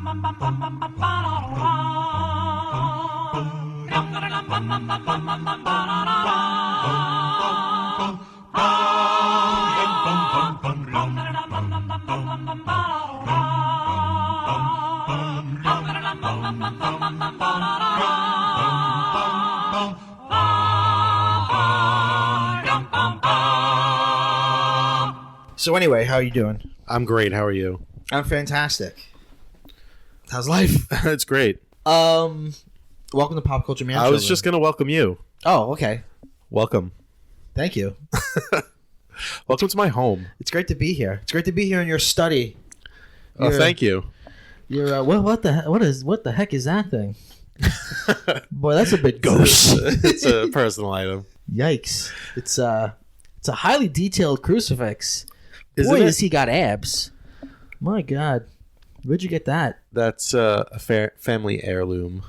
So anyway, how are you doing? I'm great. How are you? I'm fantastic. How's life? It's great. Welcome to Pop Culture Man. I was just going to welcome you. Oh, okay. Welcome. Thank you. Welcome to my home. It's great to be here. It's great to be here in your study. Thank you. You're what the heck is that thing? Boy, that's a bit gauche. It's a personal item. Yikes! It's a highly detailed crucifix. Isn't Boy, it? Has he got abs? My God, where'd you get that? That's a family heirloom.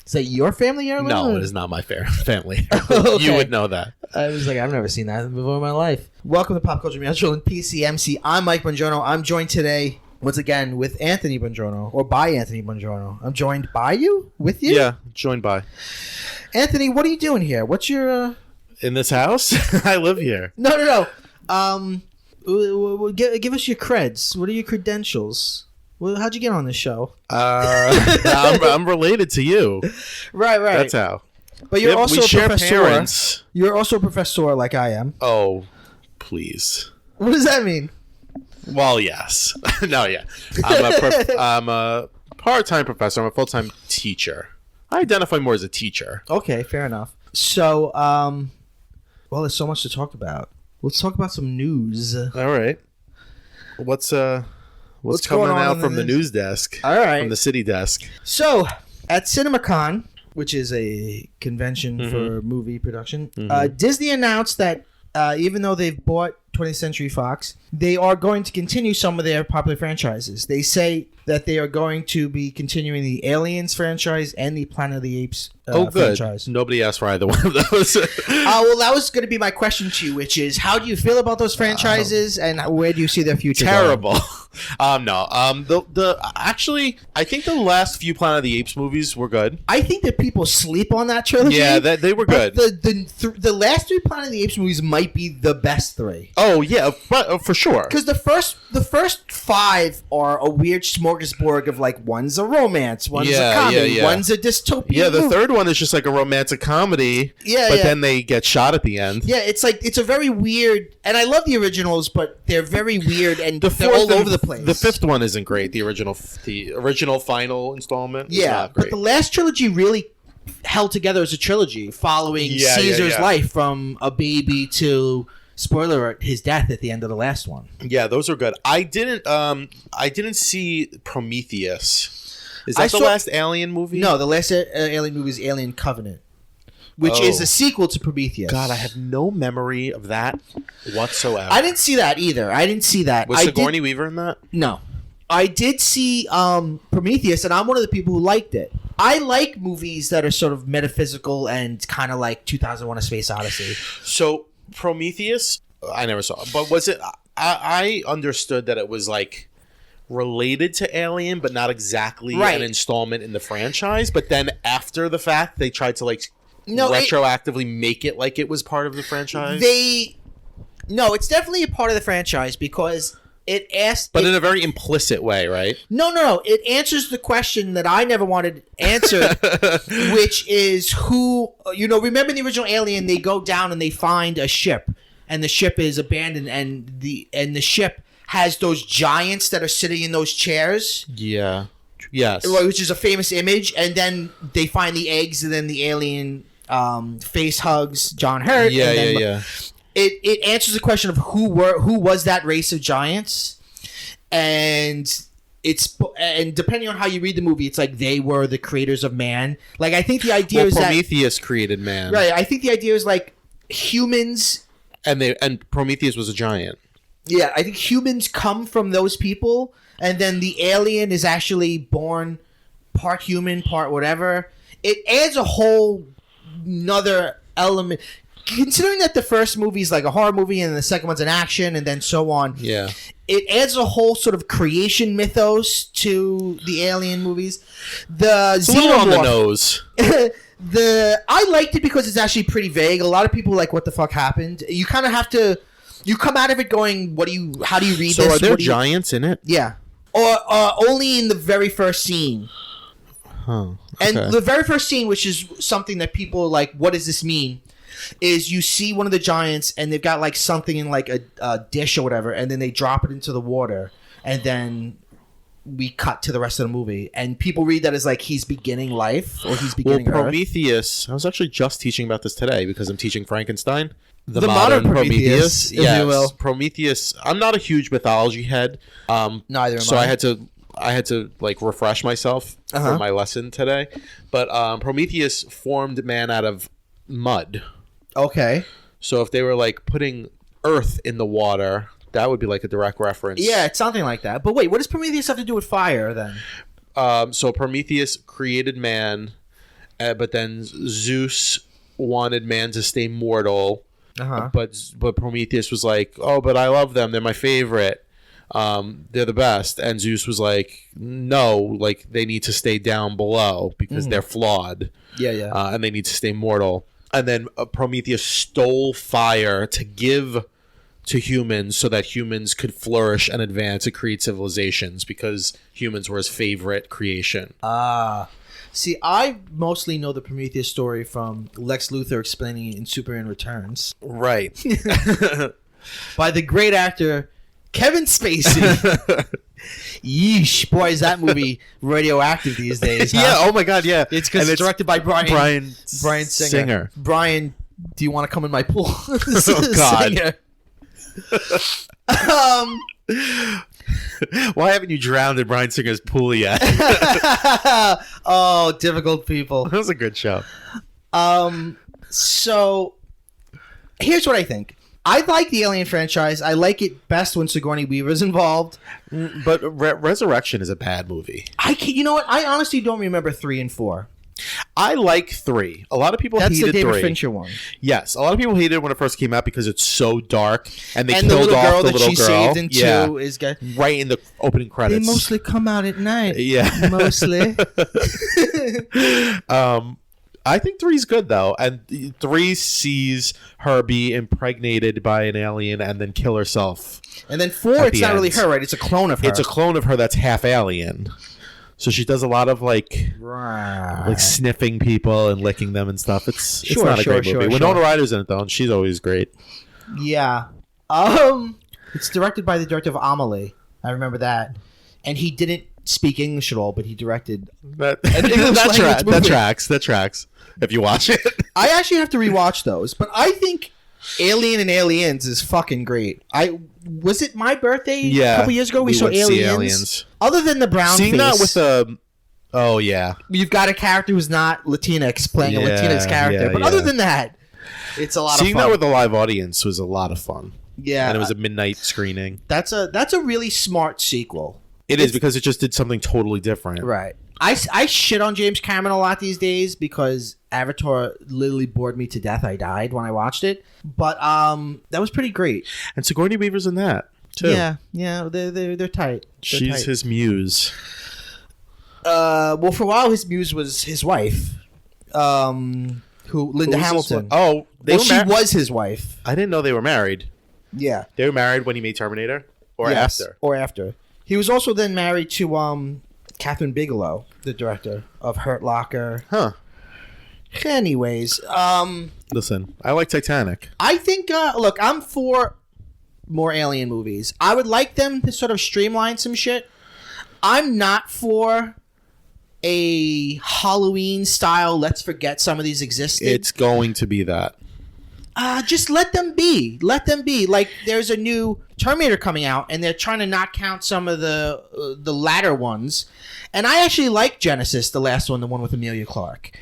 Is that your family heirloom? No, it is not my family heirloom. Okay. You would know that. I was like, I've never seen that before in my life. Welcome to Pop Culture Man's and PCMC. I'm Mike Bongiorno. I'm joined today, once again, with Anthony Bongiorno, or by Anthony Bongiorno. I'm joined by you? With you? Yeah, joined by. Anthony, what are you doing here? What's your... In this house? I live here. No. Give us your creds. What are your credentials? Well, how'd you get on this show? I'm related to you. Right. That's how. But you're also we a share professor. parents. You're also a professor like I am. Oh, please. What does that mean? Well, yes. No, yeah. I'm a part-time professor. I'm a full-time teacher. I identify more as a teacher. Okay, fair enough. So, well, there's so much to talk about. Let's talk about some news. All right. What's coming going on out in from the the news desk? All right. From the city desk. So, at CinemaCon, which is a convention for movie production, Disney announced that even though they've bought 20th Century Fox, they are going to continue some of their popular franchises. They say that they are going to be continuing the Aliens franchise and the Planet of the Apes franchise. Nobody asked for either one of those. Well, that was going to be my question to you, which is, how do you feel about those franchises, and where do you see their future Terrible. going? No. Actually, I think the last few Planet of the Apes movies were good. I think that people sleep on that trilogy. Yeah, they were good. The last three Planet of the Apes movies might be the best three. Oh yeah, but for sure. Because the first five are a weird smorgasbord of like, one's a romance, one's a comedy, one's a dystopian. Yeah, the movie. third one is just like a romantic comedy. But then they get shot at the end. Yeah, it's a very weird, and I love the originals, but they're very weird and they're all over the place. The fifth one isn't great. The original final installment. Yeah, is not great. But the last trilogy really held together as a trilogy, following Caesar's life from a baby to, spoiler alert, his death at the end of the last one. Yeah, those are good. I didn't see Prometheus. Is that the last Alien movie? No, the last Alien movie is Alien Covenant, which is a sequel to Prometheus. God, I have no memory of that whatsoever. I didn't see that either. Was Sigourney Weaver in that? No. I did see Prometheus, and I'm one of the people who liked it. I like movies that are sort of metaphysical and kind of like 2001: A Space Odyssey. So Prometheus, I never saw it, but was it? I understood that it was like related to Alien, but not exactly an installment in the franchise. But then after the fact, they tried to retroactively make it like it was part of the franchise. No, it's definitely a part of the franchise because it asked... But in a very implicit way, right? No. It answers the question that I never wanted answered, which is who... remember the original Alien, they go down and they find a ship, and the ship is abandoned, and the ship has those giants that are sitting in those chairs. Yeah. Yes. Which is a famous image, and then they find the eggs, and then the alien face hugs John Hurt. Yeah. It answers the question of who was that race of giants, and depending on how you read the movie, it's like they were the creators of man. Like, I think the idea is Prometheus created man, right? I think the idea is like humans, and Prometheus was a giant. Yeah, I think humans come from those people, and then the alien is actually born part human, part whatever. It adds a whole another element. considering that the first movie is like a horror movie and the second one's an action and then so on. Yeah. It adds a whole sort of creation mythos to the Alien movies. The It's a little on the nose. I liked it because it's actually pretty vague. A lot of people are like, what the fuck happened? You kind of have to. You come out of it going, how do you read this? So are there giants in it? Yeah. Or only in the very first scene. Huh. Okay. And the very first scene, which is something that people are like, what does this mean? Is you see one of the giants and they've got like something in like a dish or whatever, and then they drop it into the water, and then we cut to the rest of the movie, and people read that as like he's beginning life or he's beginning Earth. Prometheus. I was actually just teaching about this today because I'm teaching Frankenstein. The modern Prometheus, if you will. Prometheus. I'm not a huge mythology head. Neither am so I. I had to like refresh myself for my lesson today. But Prometheus formed man out of mud. Okay. So if they were like putting earth in the water, that would be like a direct reference. Yeah, it's something like that. But wait, what does Prometheus have to do with fire then? So Prometheus created man, but then Zeus wanted man to stay mortal. But Prometheus was like, oh, but I love them. They're my favorite. They're the best. And Zeus was like, no, like they need to stay down below because they're flawed. Yeah. And they need to stay mortal. And then Prometheus stole fire to give to humans so that humans could flourish and advance and create civilizations because humans were his favorite creation. See, I mostly know the Prometheus story from Lex Luthor explaining it in Superman Returns. Right. By the great actor Kevin Spacey. Yeesh. Boy, is that movie radioactive these days, huh? Yeah, oh my God, yeah. It's because it's directed by Brian Singer. Brian, do you want to come in my pool? Oh, God. Why haven't you drowned in Brian Singer's pool yet? Oh, difficult people. That was a good show. So, here's what I think. I like the Alien franchise. I like it best when Sigourney Weaver's involved. But Resurrection is a bad movie. You know what? I honestly don't remember 3 and 4. I like 3. A lot of people hated 3. That's the David Fincher one. Yes, a lot of people hated it when it first came out because it's so dark, and they killed the little off girl the that little she girl. Saved in 2 is right in the opening credits. They mostly come out at night. Yeah, mostly. I think 3's good though, and 3 sees her be impregnated by an alien and then kill herself. And then 4, it's not really her, right? It's a clone of her. It's a clone of her that's half alien. So she does a lot of like sniffing people and licking them and stuff. It's not a great movie. Winona Ryder's in it though, and she's always great. Yeah. It's directed by the director of Amelie. I remember that, and he didn't speak English at all, but he directed that tracks. If you watch it, I actually have to rewatch those. But I think Alien and Aliens is fucking great. Was it my birthday a couple years ago? We saw Aliens. Other than the brown seeing face, that with the you've got a character who's not Latinx playing a Latinx character. But other than that, it's a lot of fun. Seeing that with a live audience was a lot of fun. Yeah, and it was a midnight screening. That's a really smart sequel. It is because it just did something totally different. Right. I shit on James Cameron a lot these days because Avatar literally bored me to death. I died when I watched it. But that was pretty great. And Sigourney Weaver's in that too. Yeah, they're tight. She's his muse. Well, for a while his muse was his wife, Linda Hamilton. She was his wife. I didn't know they were married. Yeah, they were married when he made Terminator, after. Or after. He was also then married to Catherine Bigelow, the director of Hurt Locker. Huh. Anyways, listen, I like Titanic. I think, look, I'm for more Alien movies. I would like them to sort of streamline some shit. I'm not for a Halloween style, let's forget some of these existed. It's going to be that. Just let them be. Let them be. Like, there's a new Terminator coming out, and they're trying to not count some of the latter ones. And I actually like Genesis, the last one, the one with Emilia Clarke.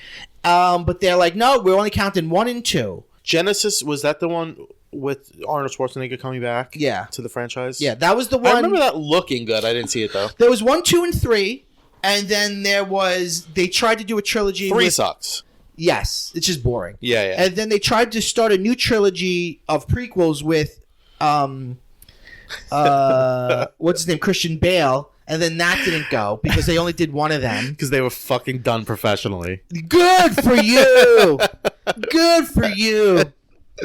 But they're like, no, we're only counting 1 and 2. Genesis, was that the one with Arnold Schwarzenegger coming back? Yeah. To the franchise? Yeah, that was the one. I remember that looking good. I didn't see it, though. There was 1, 2, and 3. And then they tried to do a trilogy. 3 sucks. Yes, it's just boring. Yeah. And then they tried to start a new trilogy of prequels with what's his name, Christian Bale, and then that didn't go because they only did one of them. Because they were fucking done professionally. Good for you. Good for you.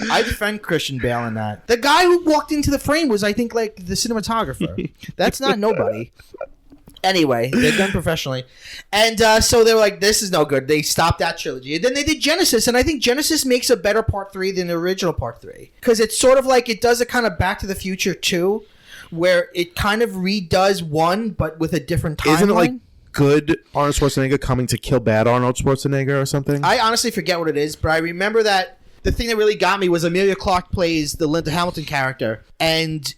I defend Christian Bale in that. The guy who walked into the frame was, I think, like the cinematographer. That's not nobody. Anyway, they're done professionally. And so they were like, this is no good. They stopped that trilogy. And then they did Genesis, and I think Genesis makes a better Part 3 than the original Part 3. Because it's sort of like, it does a kind of Back to the Future 2, where it kind of redoes 1, but with a different timeline. Isn't it like good Arnold Schwarzenegger coming to kill bad Arnold Schwarzenegger or something? I honestly forget what it is, but I remember that the thing that really got me was Amelia Clarke plays the Linda Hamilton character, and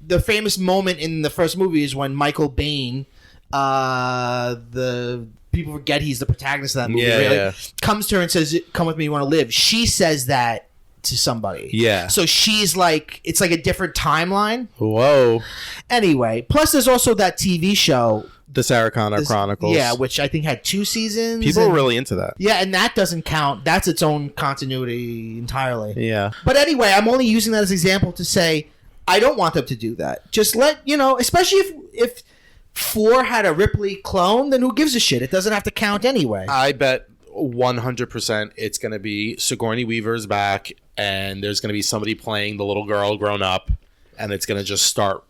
the famous moment in the first movie is when Michael Biehn, the people forget he's the protagonist of that movie, comes to her and says, "Come with me, you want to live." She says that to somebody. Yeah. So she's like, it's like a different timeline. Whoa. Anyway, plus there's also that TV show, The Sarah Connor Chronicles. Yeah, which I think had 2 seasons. People were really into that. Yeah, and that doesn't count. That's its own continuity entirely. Yeah. But anyway, I'm only using that as an example to say I don't want them to do that. Just let, especially if 4 had a Ripley clone, then who gives a shit? It doesn't have to count anyway. I bet 100% it's going to be Sigourney Weaver's back, and there's going to be somebody playing the little girl grown up, and it's going to just start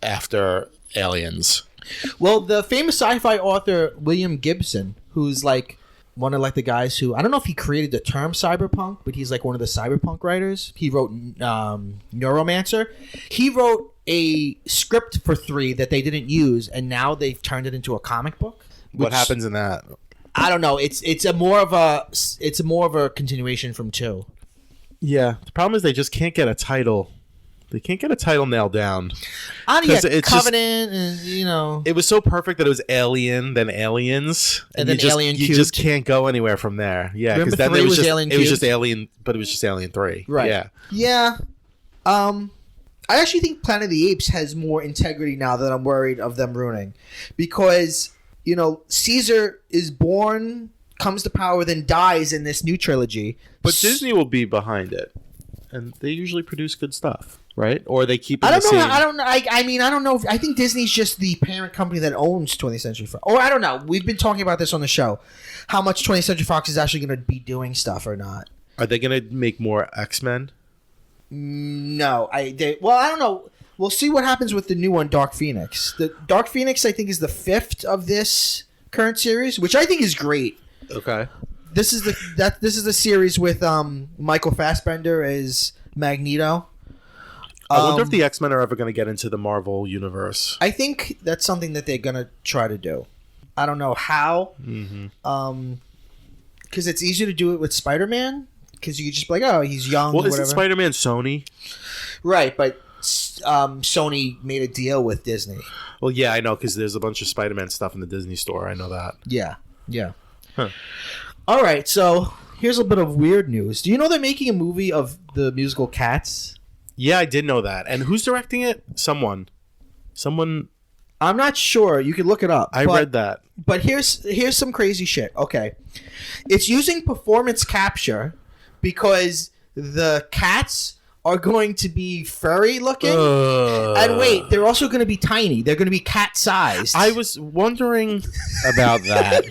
after Aliens. Well, the famous sci-fi author William Gibson, who's like one of like the guys who, I don't know if he created the term cyberpunk, but he's like one of the cyberpunk writers. He wrote Neuromancer. He wrote a script for 3 that they didn't use, and now they've turned it into a comic book. What happens in that? I don't know. It's a more of a continuation from 2. Yeah. The problem is they just can't get a title. They can't get a title nailed down. It's Covenant, and It was so perfect that it was Alien, then Aliens, and then Alien You Cubed. just can't go anywhere from there. Yeah, Remember because then 3 it was was just Alien Alien, but it was just Alien 3. Right. Yeah. Yeah. I actually think Planet of the Apes has more integrity now that I'm worried of them ruining, because Caesar is born, comes to power, then dies in this new trilogy. But Disney will be behind it, and they usually produce good stuff, right? Or they keep. I don't know. I don't know. I mean, I don't know. I think Disney's just the parent company that owns 20th Century Fox. Or I don't know. We've been talking about this on the show, how much 20th Century Fox is actually going to be doing stuff or not. Are they going to make more X-Men? No, I don't know. We'll see what happens with the new one, Dark Phoenix. The Dark Phoenix, I think, is the 5th of this current series, which I think is great. Okay. This is the series with Michael Fassbender as Magneto. I wonder if the X-Men are ever going to get into the Marvel universe. I think that's something that they're going to try to do. I don't know how. Mm-hmm. Because it's easier to do it with Spider-Man. Because you could just be like, oh, he's young. Well, or whatever. isn't Spider-Man Sony? Right, but Sony made a deal with Disney. Well, yeah, I know, because there's a bunch of Spider-Man stuff in the Disney store. I know that. Yeah. Huh. All right, so here's a bit of weird news. Do you know they're making a movie of the musical Cats? Yeah, I did know that. And who's directing it? Someone. I'm not sure. You can look it up. I read that. But here's some crazy shit. Okay. It's using performance capture because the cats are going to be furry looking. And wait, they're also going to be tiny. They're going to be cat sized. I was wondering about that.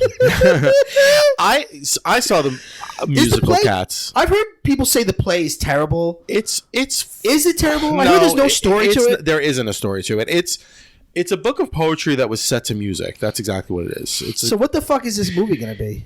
I saw the musical Cats. I've heard people say the play is terrible. Is it terrible? I heard there's no story to it. There isn't a story to it. It's a book of poetry that was set to music. That's exactly what it is. So what the fuck is this movie going to be?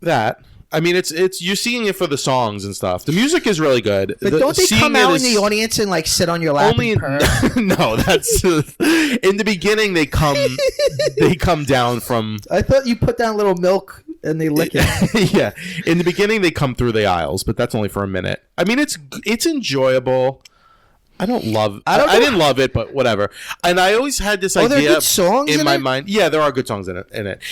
That. I mean, it's you're seeing it for the songs and stuff. The music is really good. But don't they come out in the audience and like sit on your lap and purr? No, that's in the beginning. They come down from. I thought you put down a little milk and they lick it. Yeah, in the beginning they come through the aisles, but that's only for a minute. I mean, it's enjoyable. I didn't love it, but whatever. And I always had this idea there are good songs in my mind. Yeah, there are good songs in it.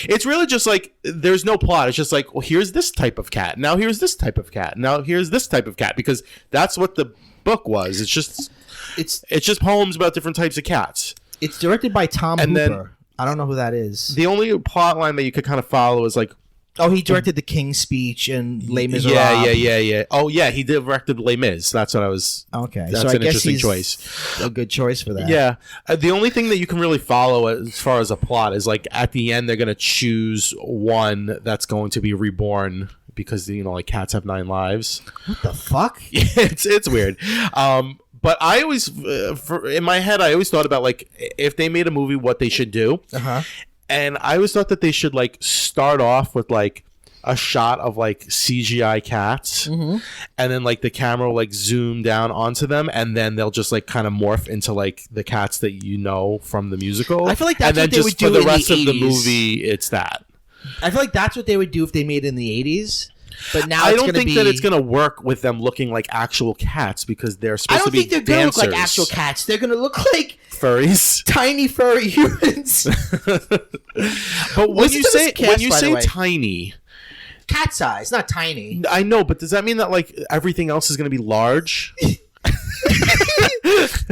It's really just like there's no plot. It's just like, well, here's this type of cat. Now here's this type of cat. Now here's this type of cat, because that's what the book was. It's just poems about different types of cats. It's directed by Tom Hooper. Then, I don't know who that is. The only plot line that you could kind of follow is like Oh, he directed The King's Speech and Les Miserables. Yeah. Oh, yeah, he directed Les Mis. That's what I was... Okay, That's so I an guess interesting he's choice. a good choice for that. Yeah. The only thing that you can really follow as far as a plot is, like, at the end, they're going to choose one that's going to be reborn because, you know, like, cats have 9 lives. What the fuck? Yeah, it's weird. But I always, in my head, I always thought about, like, if they made a movie, what they should do. Uh-huh. And I always thought that they should, like, start off with, like, a shot of, like, CGI cats. Mm-hmm. And then, like, the camera will, like, zoom down onto them. And then they'll just, like, kind of morph into, like, the cats that you know from the musical. I feel like that's and then what they just would do for the in rest the of the 80s. movie, it's that. I feel like that's what they would do if they made it in the 80s. But now I it's don't gonna think that it's going to work with them looking like actual cats because they're supposed to be think they're going to look dancers. like actual cats. They're going to look like Furries. tiny furry humans. But when Listen you to say this cast, by the way. tiny, Cat size, not tiny. I know, but does that mean that like everything else is going to be large?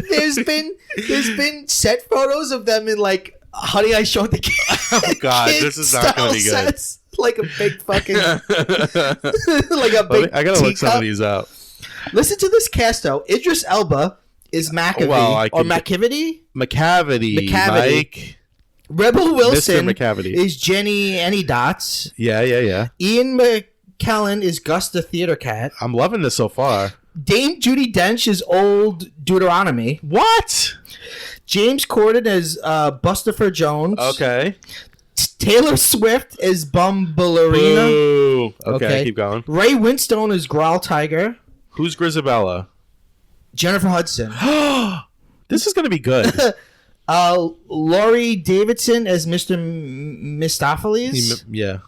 There's been set photos of them in like Honey I Shrunk the Kids. Oh God, this is not going to be good. Sets, like a big fucking like a big. I gotta look some teacup. of these up. Listen to this cast though. Idris Elba is McAvee or McKivity. McCavity, Mike. Rebel Wilson Mr. McCavity. is Jenny Any Dots. Yeah. Ian McKellen is Gus the Theater Cat. I'm loving this so far. Dame Judi Dench is Old Deuteronomy. What? James Corden is Bustopher Jones. Okay. Taylor Swift is Ballerina. Boo. Okay, keep going. Ray Winstone is Growl Tiger. Who's Grisabella? Jennifer Hudson. This is going to be good. Laurie Davidson as Mr. Mistopheles. Yeah.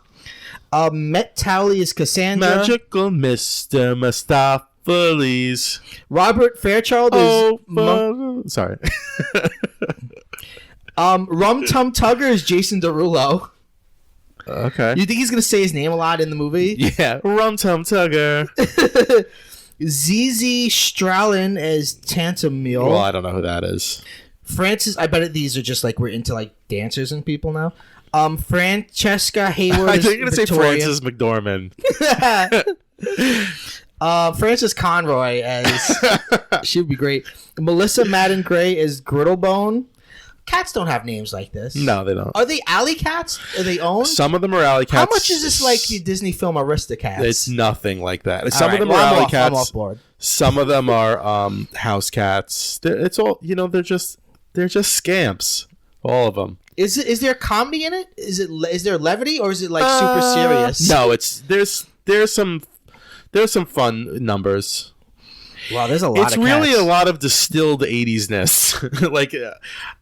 Met Towley is Cassandra. Magical Mr. Mistopheles. Robert Fairchild is Sorry. Rum Tum Tugger is Jason Derulo. Okay. You think he's gonna say his name a lot in the movie? Yeah. Rum Tum Tugger. ZZ Stralin as Tantamil. Well, I don't know who that is. Francis, I bet these are just like we're into like dancers and people now. Francesca Hayward. I is think you're gonna say Victoria. Frances McDormand. Frances Conroy as she would be great. Melissa Madden Gray as Griddlebone. Cats don't have names like this. No, they don't. Are they alley cats? Are they owned? Some of them are alley cats. How much is this like the Disney film Aristocats? It's nothing like that. All Some right, of them are alley I'm cats. off board. Some of them are house cats. It's all they're just scamps. All of them. Is there comedy in it? Is there levity or is it like super serious? No, there's some fun numbers. Wow, there's a lot. It's of really cats. a lot of distilled 80s-ness. Like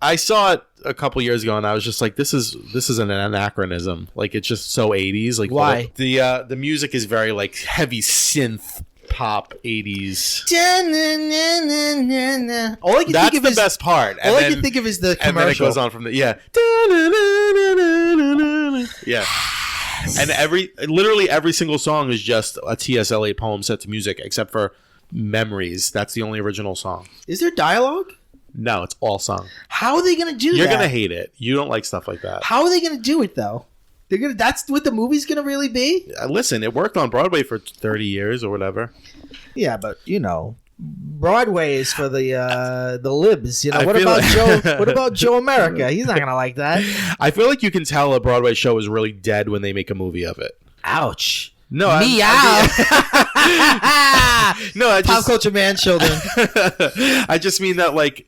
I saw it a couple years ago and I was just like, this is an anachronism. Like it's just so 80s. Like why? The music is very like heavy synth pop 80s. All I can That's think of the is best part. all I can think of is the And then it commercial. goes on from the yeah. And literally every single song is just a T.S. Eliot poem set to music, except for Memories. That's the only original song. Is there dialogue? No, it's all song. How are they gonna do You're that? gonna hate it. You don't like stuff like that. How are they gonna do it though? That's what the movie's gonna really be. Listen, it worked on Broadway for 30 years or whatever. Yeah, but Broadway is for the libs. I What feel about like- Joe? What about Joe America? He's not gonna like that. I feel like you can tell a Broadway show is really dead when they make a movie of it. Ouch. No, Meow. no, I Pop just culture man children. I just mean that like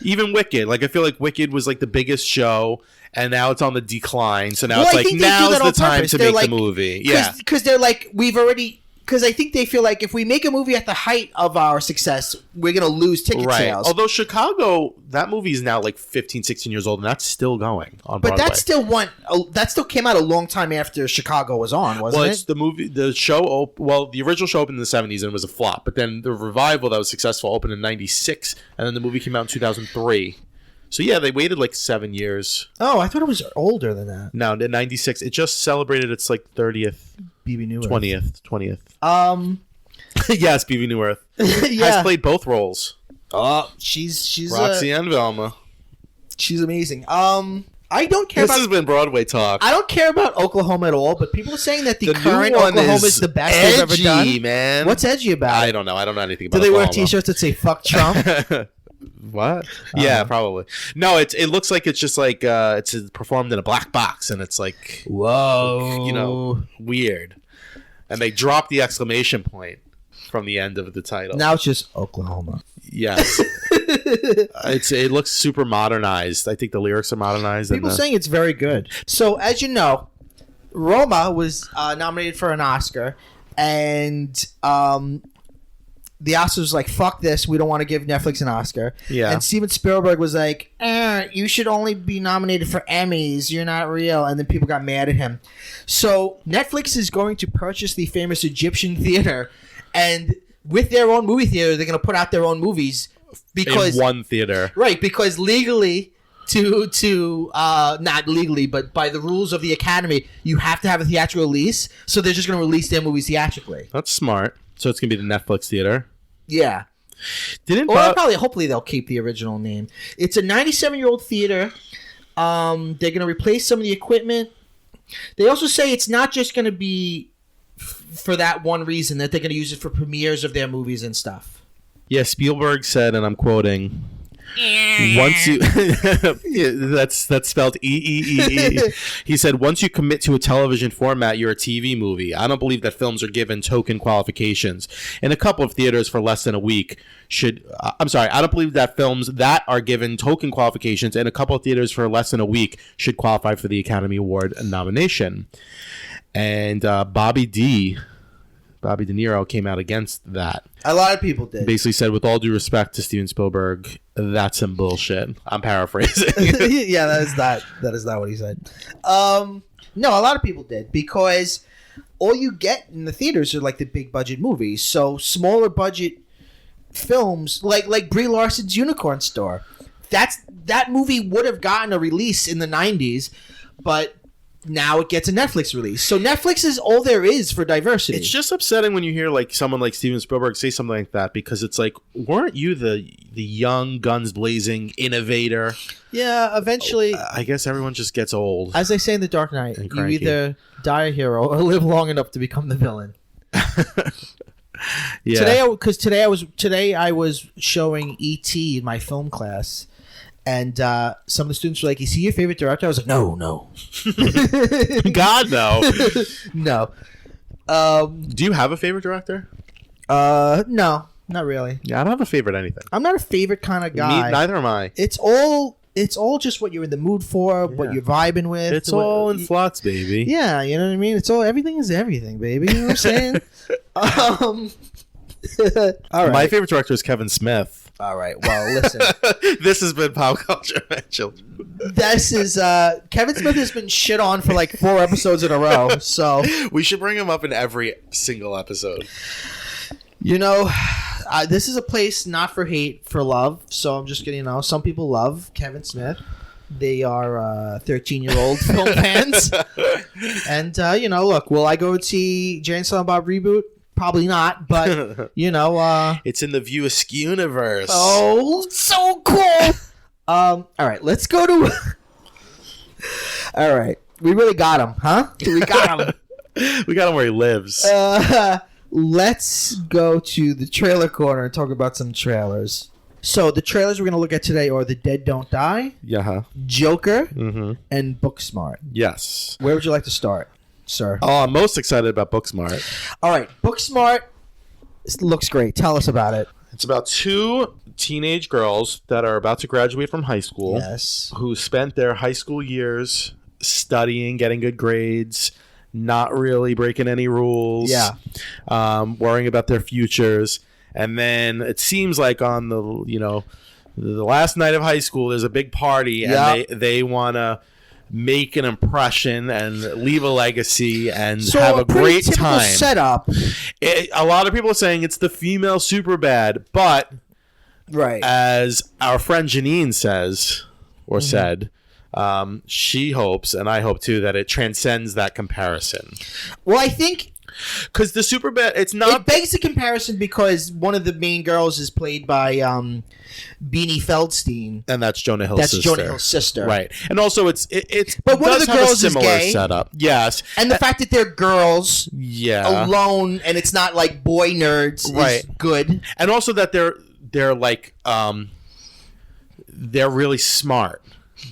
even Wicked. Like I feel like Wicked was like the biggest show. And now it's on the decline. So now Well, it's I like, think they do now's that the on time purpose. to They're make like- the movie. Yeah. Because they're like, because I think they feel like if we make a movie at the height of our success, we're going to lose ticket Right. sales. Although Chicago, that movie is now like 15, 16 years old, and that's still going on but Broadway. that still came out a long time after Chicago was on, wasn't Well, it? it's the movie, the show, the original show opened in the 70s and it was a flop. But then the revival that was successful opened in 96, and then the movie came out in 2003. So yeah, they waited like 7 years. Oh, I thought it was older than that. No, in 96, it just celebrated its like 30th, BB Newirth. 20th. Yes, B.B. Newirth Yeah. has played both roles. Oh, she's Roxy and Velma. she's amazing. I don't care This about. has been Broadway talk. I don't care about Oklahoma at all, but people are saying that the The current new one Oklahoma is is the best they've ever edgy, done. man. What's edgy about I it? don't know. I don't know anything Do about they wear Oklahoma. T-shirts that say "fuck Trump"? What? Yeah, probably. No, it looks like it's just like it's performed in a black box, and it's like Whoa, weird. And they drop the exclamation point from the end of the title. Now it's just Oklahoma. Yes, it looks super modernized. I think the lyrics are modernized. People saying it's very good. So as you know, Roma was nominated for an Oscar, and the Oscars was like, fuck this, we don't want to give Netflix an Oscar. Yeah. And Steven Spielberg was like, you should only be nominated for Emmys, you're not real. And then people got mad at him. So Netflix is going to purchase the famous Egyptian theater, and with their own movie theater, they're going to put out their own movies because in one theater. Right, because legally not legally, but by the rules of the Academy, you have to have a theatrical release, so they're just going to release their movies theatrically. That's smart. So it's gonna be the Netflix theater. Yeah. Hopefully they'll keep the original name. It's a 97-year-old theater. They're going to replace some of the equipment. They also say it's not just going to be for that one reason, that they're going to use it for premieres of their movies and stuff. Yeah, Spielberg said, and I'm quoting, once you yeah, that's spelled E. He said, once you commit to a television format, you're a TV movie. I don't believe that films are given token qualifications. In a couple of theaters for less than a week I don't believe that films that are given token qualifications in a couple of theaters for less than a week should qualify for the Academy Award nomination. And Bobby De Niro came out against that. A lot of people did. Basically said, with all due respect to Steven Spielberg, that's some bullshit. I'm paraphrasing. Yeah, that is not what he said. No, a lot of people did, because all you get in the theaters are like the big budget movies. So smaller budget films like Brie Larson's Unicorn Store. That movie would have gotten a release in the 90s, but now it gets a Netflix release. So Netflix is all there is for diversity. It's just upsetting when you hear like someone like Steven Spielberg say something like that, because it's like, weren't you the young guns blazing innovator? Yeah, eventually. I guess everyone just gets old. As they say in The Dark Knight, you cranky. either die a hero or live long enough to become the villain. Yeah. Today I was showing E.T. in my film class. And some of the students were like, "Is he your favorite director?" I was like, "No." God, no. No. Do you have a favorite director? No, not really. Yeah, I don't have a favorite anything. I'm not a favorite kind of guy. Neither am I. It's all just what you're in the mood for, what you're vibing with. It's all in flux, baby. Yeah, you know what I mean? Everything is everything, baby. You know what I'm saying? All right. My favorite director is Kevin Smith. All right. Well, listen. This has been Pop Culture Mitchell. This is Kevin Smith has been shit on for like 4 episodes in a row. So we should bring him up in every single episode. You know, this is a place not for hate, for love. So I'm just gonna, some people love Kevin Smith. They are 13-year-old film fans. And look, will I go see Jay and Silent Bob reboot? Probably not, but it's in the View Askew universe. Oh, so cool. All right, let's go to. All right, we really got him, huh? We got him. We got him where he lives. Let's go to the trailer corner and talk about some trailers. So the trailers we're going to look at today are The Dead Don't Die, Joker, and Booksmart. Yes. Where would you like to start, sir? Oh, I'm most excited about Booksmart. All right, Booksmart looks great. Tell us about it. It's about 2 teenage girls that are about to graduate from high school. Yes. Who spent their high school years studying, getting good grades, not really breaking any rules. Yeah. Worrying about their futures. And then it seems like on the last night of high school, there's a big party, and they want to make an impression and leave a legacy and have a great time. Setup. A lot of people are saying it's the female Superbad, but as our friend Janine says or said, she hopes, and I hope too, that it transcends that comparison. Well, I think Because the Superbad, it's not. It begs the comparison because one of the main girls is played by Beanie Feldstein, and that's Jonah Hill's sister. That's Jonah Hill's sister, right? And also, it's but one of the girls is gay. Setup, yes, and the fact that they're girls, yeah, alone, and it's not like boy nerds, right? Is good, and also that they're like they're really smart.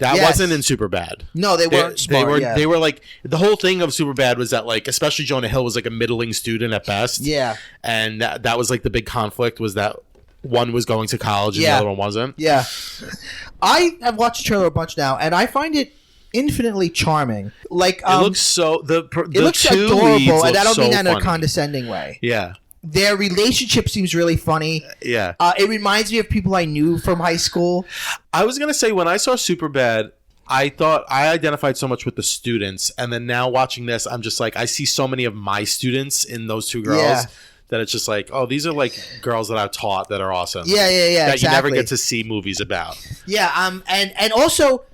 That wasn't in Superbad. No, they weren't smart. They were like, the whole thing of Superbad was that, like, especially Jonah Hill was like a middling student at best. Yeah. And that was like the big conflict, was that one was going to college and the other one wasn't. Yeah. I have watched the trailer a bunch now, and I find it infinitely charming. Like, it looks so it looks adorable, and I don't mean that in a condescending way. Yeah. Their relationship seems really funny. Yeah. It reminds me of people I knew from high school. I was going to say, when I saw Superbad, I thought I identified so much with the students. And then now watching this, I'm just like, I see so many of my students in those two girls that it's just like, oh, these are like girls that I've taught that are awesome. Yeah. That exactly. you never get to see movies about. Yeah. And also,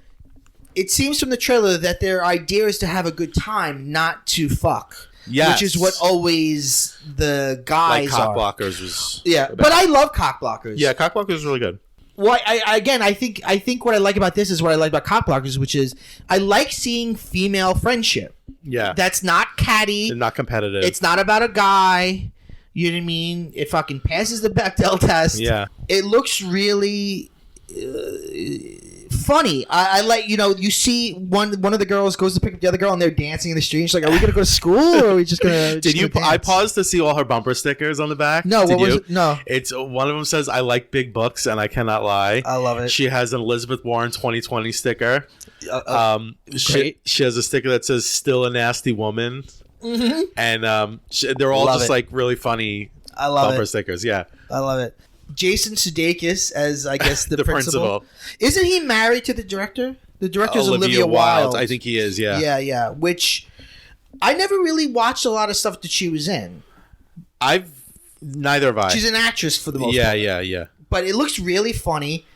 it seems from the trailer that their idea is to have a good time, not to fuck. Yes. Which is what always the guys like are. Cockblockers was but I love Cockblockers. Yeah, Cockblockers is really good. Well, I think what I like about this is what I like about Cockblockers, which is I like seeing female friendship. Yeah. That's not catty. They're not competitive. It's not about a guy. You know what I mean? It fucking passes the Bechdel test. Yeah. It looks really funny. I like, you see one of the girls goes to pick up the other girl and they're dancing in the street. And she's like, "Are we gonna go to school or are we just gonna?" I paused to see all her bumper stickers on the back. No, what was it? No. It's one of them says, "I like big books and I cannot lie." I love it. She has an Elizabeth Warren 2020 sticker. She has a sticker that says "Still a nasty woman," and they're all just like really funny. I love bumper it. stickers. Yeah, I love it. Jason Sudeikis as, I guess, the principal. Isn't he married to the director? The director's Olivia Wilde. I think he is, yeah. Yeah. Which I never really watched a lot of stuff that she was in. Neither have I. She's an actress for the most part. Yeah. But it looks really funny.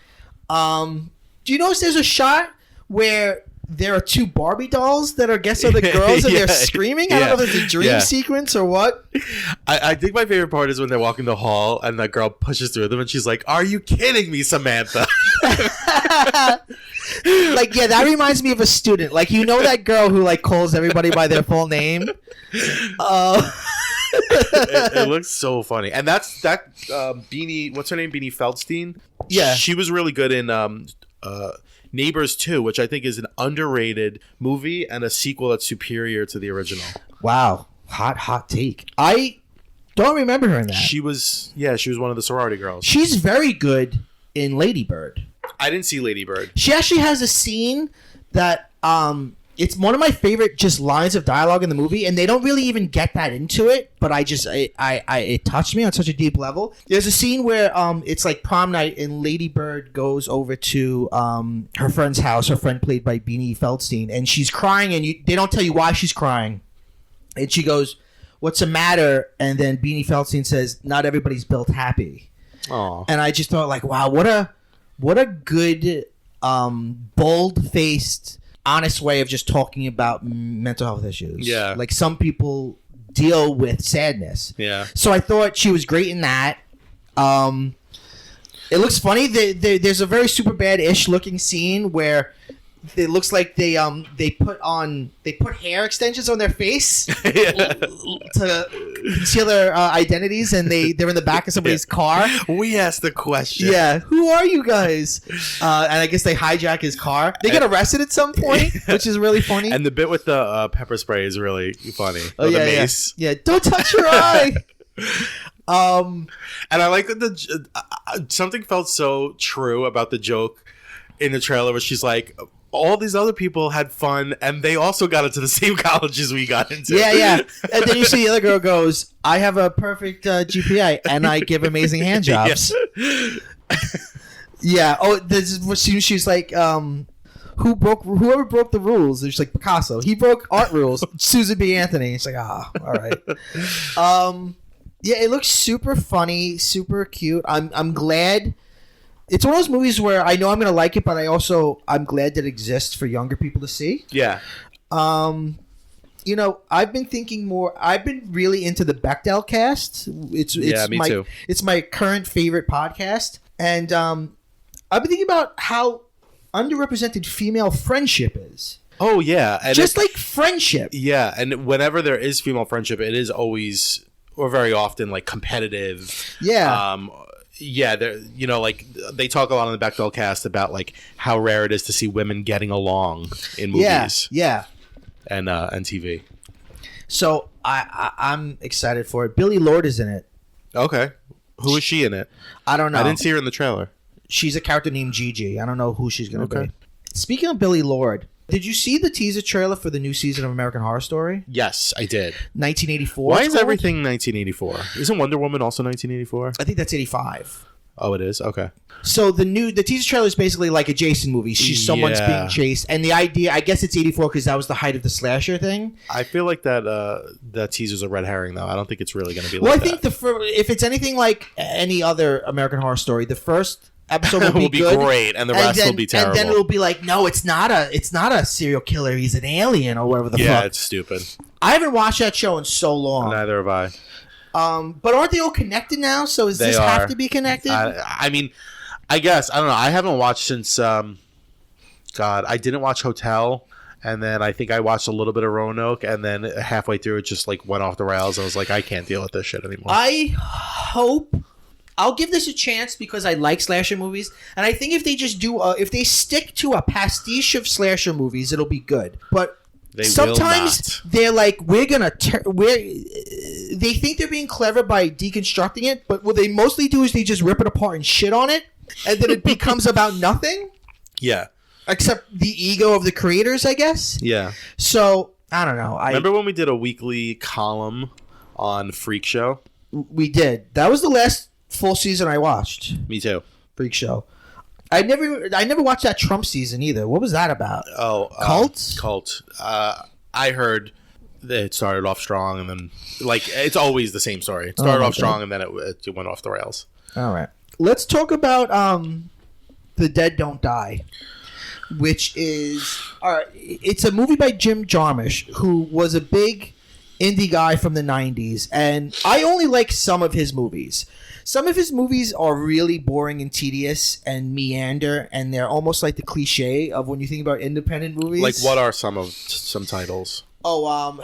Do you notice there's a shot where there are two Barbie dolls that are the girls and they're screaming? I don't know if it's a dream sequence or what. I think my favorite part is when they're walking the hall and the girl pushes through them and she's like, "Are you kidding me, Samantha?" That reminds me of a student. Like, that girl who calls everybody by their full name. It looks so funny. And that Beanie, what's her name? Beanie Feldstein? Yeah. She was really good in Neighbors 2, which I think is an underrated movie and a sequel that's superior to the original. Wow. Hot take. I don't remember her in that. She was one of the sorority girls. She's very good in Lady Bird. I didn't see Lady Bird. She actually has a scene that it's one of my favorite just lines of dialogue in the movie, and they don't really even get that into it, but it touched me on such a deep level. There's a scene where it's like prom night and Lady Bird goes over to her friend's house, her friend played by Beanie Feldstein, and she's crying, and they don't tell you why she's crying. And she goes, "What's the matter?" And then Beanie Feldstein says, "Not everybody's built happy." Aww. And I just thought, like, wow, what a good bold-faced, honest way of just talking about mental health issues. Yeah. Like, some people deal with sadness. Yeah. So I thought she was great in that. It looks funny. There's a very Superbad-ish looking scene where it looks like they put hair extensions on their face to conceal their identities, and they're in the back of somebody's car. We asked the question. Yeah, who are you guys? And I guess they hijack his car. They get arrested at some point, which is really funny. And the bit with the pepper spray is really funny. Oh, the mace. Yeah, don't touch your eye. And I like that something felt so true about the joke in the trailer where she's like, all these other people had fun and they also got into the same colleges we got into. Yeah. And then you see the other girl goes, "I have a perfect GPA and I give amazing hand jobs." Yeah. Oh, this is what she's like, whoever broke the rules? There's like Picasso. He broke art rules. Susan B. Anthony. It's like, all right. Yeah, it looks super funny, super cute. I'm glad. It's one of those movies where I know I'm going to like it, but I'm glad that it exists for younger people to see. Yeah. I've been thinking more. I've been really into the Bechdel cast. It's me my, too. It's my current favorite podcast, and I've been thinking about how underrepresented female friendship is. Oh yeah, and just like friendship. Yeah, and whenever there is female friendship, it is always or very often like competitive. Yeah. Yeah, like they talk a lot on the Bechdel cast about like how rare it is to see women getting along in movies. Yeah. And TV. So I'm excited for it. Billie Lourd is in it. Okay. Who is she in it? I don't know. I didn't see her in the trailer. She's a character named Gigi. I don't know who she's going to Okay. be. Speaking of Billie Lourd, did you see the teaser trailer for the new season of American Horror Story? Yes, I did. 1984. Why is everything 1984? Isn't Wonder Woman also 1984? I think that's 85. Oh, it is? Okay. So the teaser trailer is basically like a Jason movie. Someone's being chased, and the idea, I guess it's 84 because that was the height of the slasher thing. I feel like that teaser's a red herring, though. I don't think it's really going to be Well, like I think if it's anything like any other American Horror Story, the first episode will be good, great, and the rest will be terrible. And then it'll be like, no, it's not a serial killer. He's an alien or whatever the fuck. Yeah, it's stupid. I haven't watched that show in so long. Neither have I. But aren't they all connected now? So does this have to be connected? I mean, I guess. I don't know. I haven't watched since, I didn't watch Hotel, and then I think I watched a little bit of Roanoke, and then halfway through it just like went off the rails. I was like, I can't deal with this shit anymore. I hope... I'll give this a chance because I like slasher movies, and I think if they just if they stick to a pastiche of slasher movies, it'll be good. But sometimes they're like, they think they're being clever by deconstructing it, but what they mostly do is they just rip it apart and shit on it, and then it becomes about nothing. Yeah. Except the ego of the creators, I guess. Yeah. So, I don't know. Remember when we did a weekly column on Freak Show? We did. That was the last full season I watched. Me too. Freak Show. I never watched that Trump season either. What was that about? Oh, Cult. I heard that it started off strong, and then like it's always the same story. It started off strong, and then it went off the rails. All right, let's talk about The Dead Don't Die, which is it's a movie by Jim Jarmusch, who was a big indie guy from the 90s, and I only like some of his movies. Some of his movies are really boring and tedious and meander, and they're almost like the cliche of when you think about independent movies. Like, what are some titles? Oh,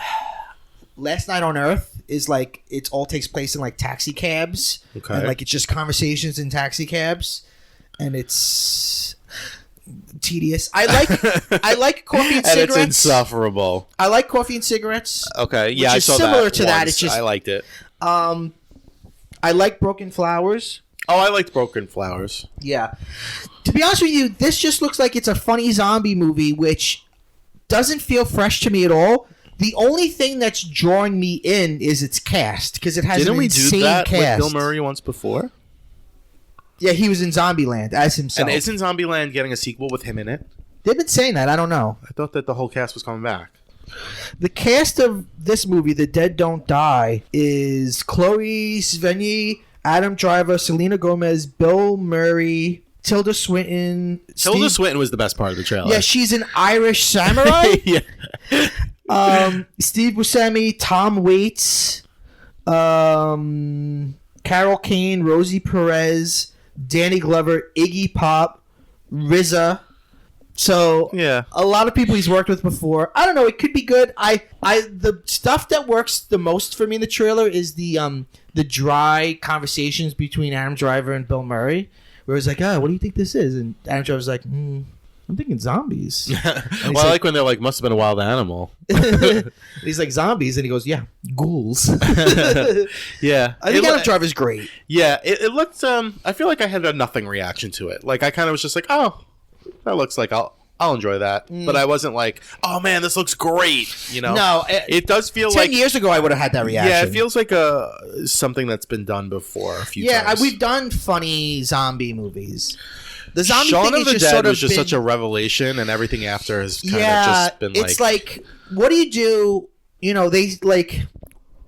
Last Night on Earth is like, it all takes place in like taxi cabs. Okay. And like it's just conversations in taxi cabs, and it's tedious. I like Coffee and Cigarettes. And it's insufferable. I like Coffee and Cigarettes. Okay, yeah, I saw similar that to that. once. It's just I liked it. I like Broken Flowers. Oh, I liked Broken Flowers. Yeah. To be honest with you, this just looks like it's a funny zombie movie, which doesn't feel fresh to me at all. The only thing that's drawing me in is its cast, because it has an insane cast. Didn't we do that with Bill Murray once before? Yeah, he was in Zombieland as himself. And isn't Zombieland getting a sequel with him in it? They've been saying that. I don't know. I thought that the whole cast was coming back. The cast of this movie, The Dead Don't Die, is Chloe Sevigny, Adam Driver, Selena Gomez, Bill Murray, Tilda Swinton. Tilda Swinton was the best part of the trailer. Yeah, she's an Irish samurai. Yeah. Steve Buscemi, Tom Waits, Carol Kane, Rosie Perez, Danny Glover, Iggy Pop, RZA. So yeah, a lot of people he's worked with before. I don't know. It could be good. The stuff that works the most for me in the trailer is the dry conversations between Adam Driver and Bill Murray, where it's like, what do you think this is? And Adam Driver's like, I'm thinking zombies. Well, I like when they're like, must have been a wild animal. He's like, zombies, and he goes, yeah, ghouls. Yeah, I think Adam Driver's great. Yeah, it looked. I feel like I had a nothing reaction to it. Like I kind of was just like, oh. That looks like I'll enjoy that, but I wasn't like, oh man, this looks great. You know, no, it does feel 10 like 10 years ago I would have had that reaction. Yeah, it feels like something that's been done before a few times. Yeah, we've done funny zombie movies. The zombie Shaun thing of is the just Dead sort of was just been, such a revelation, and everything after has kind of just been it's like, what do you do? You know, they like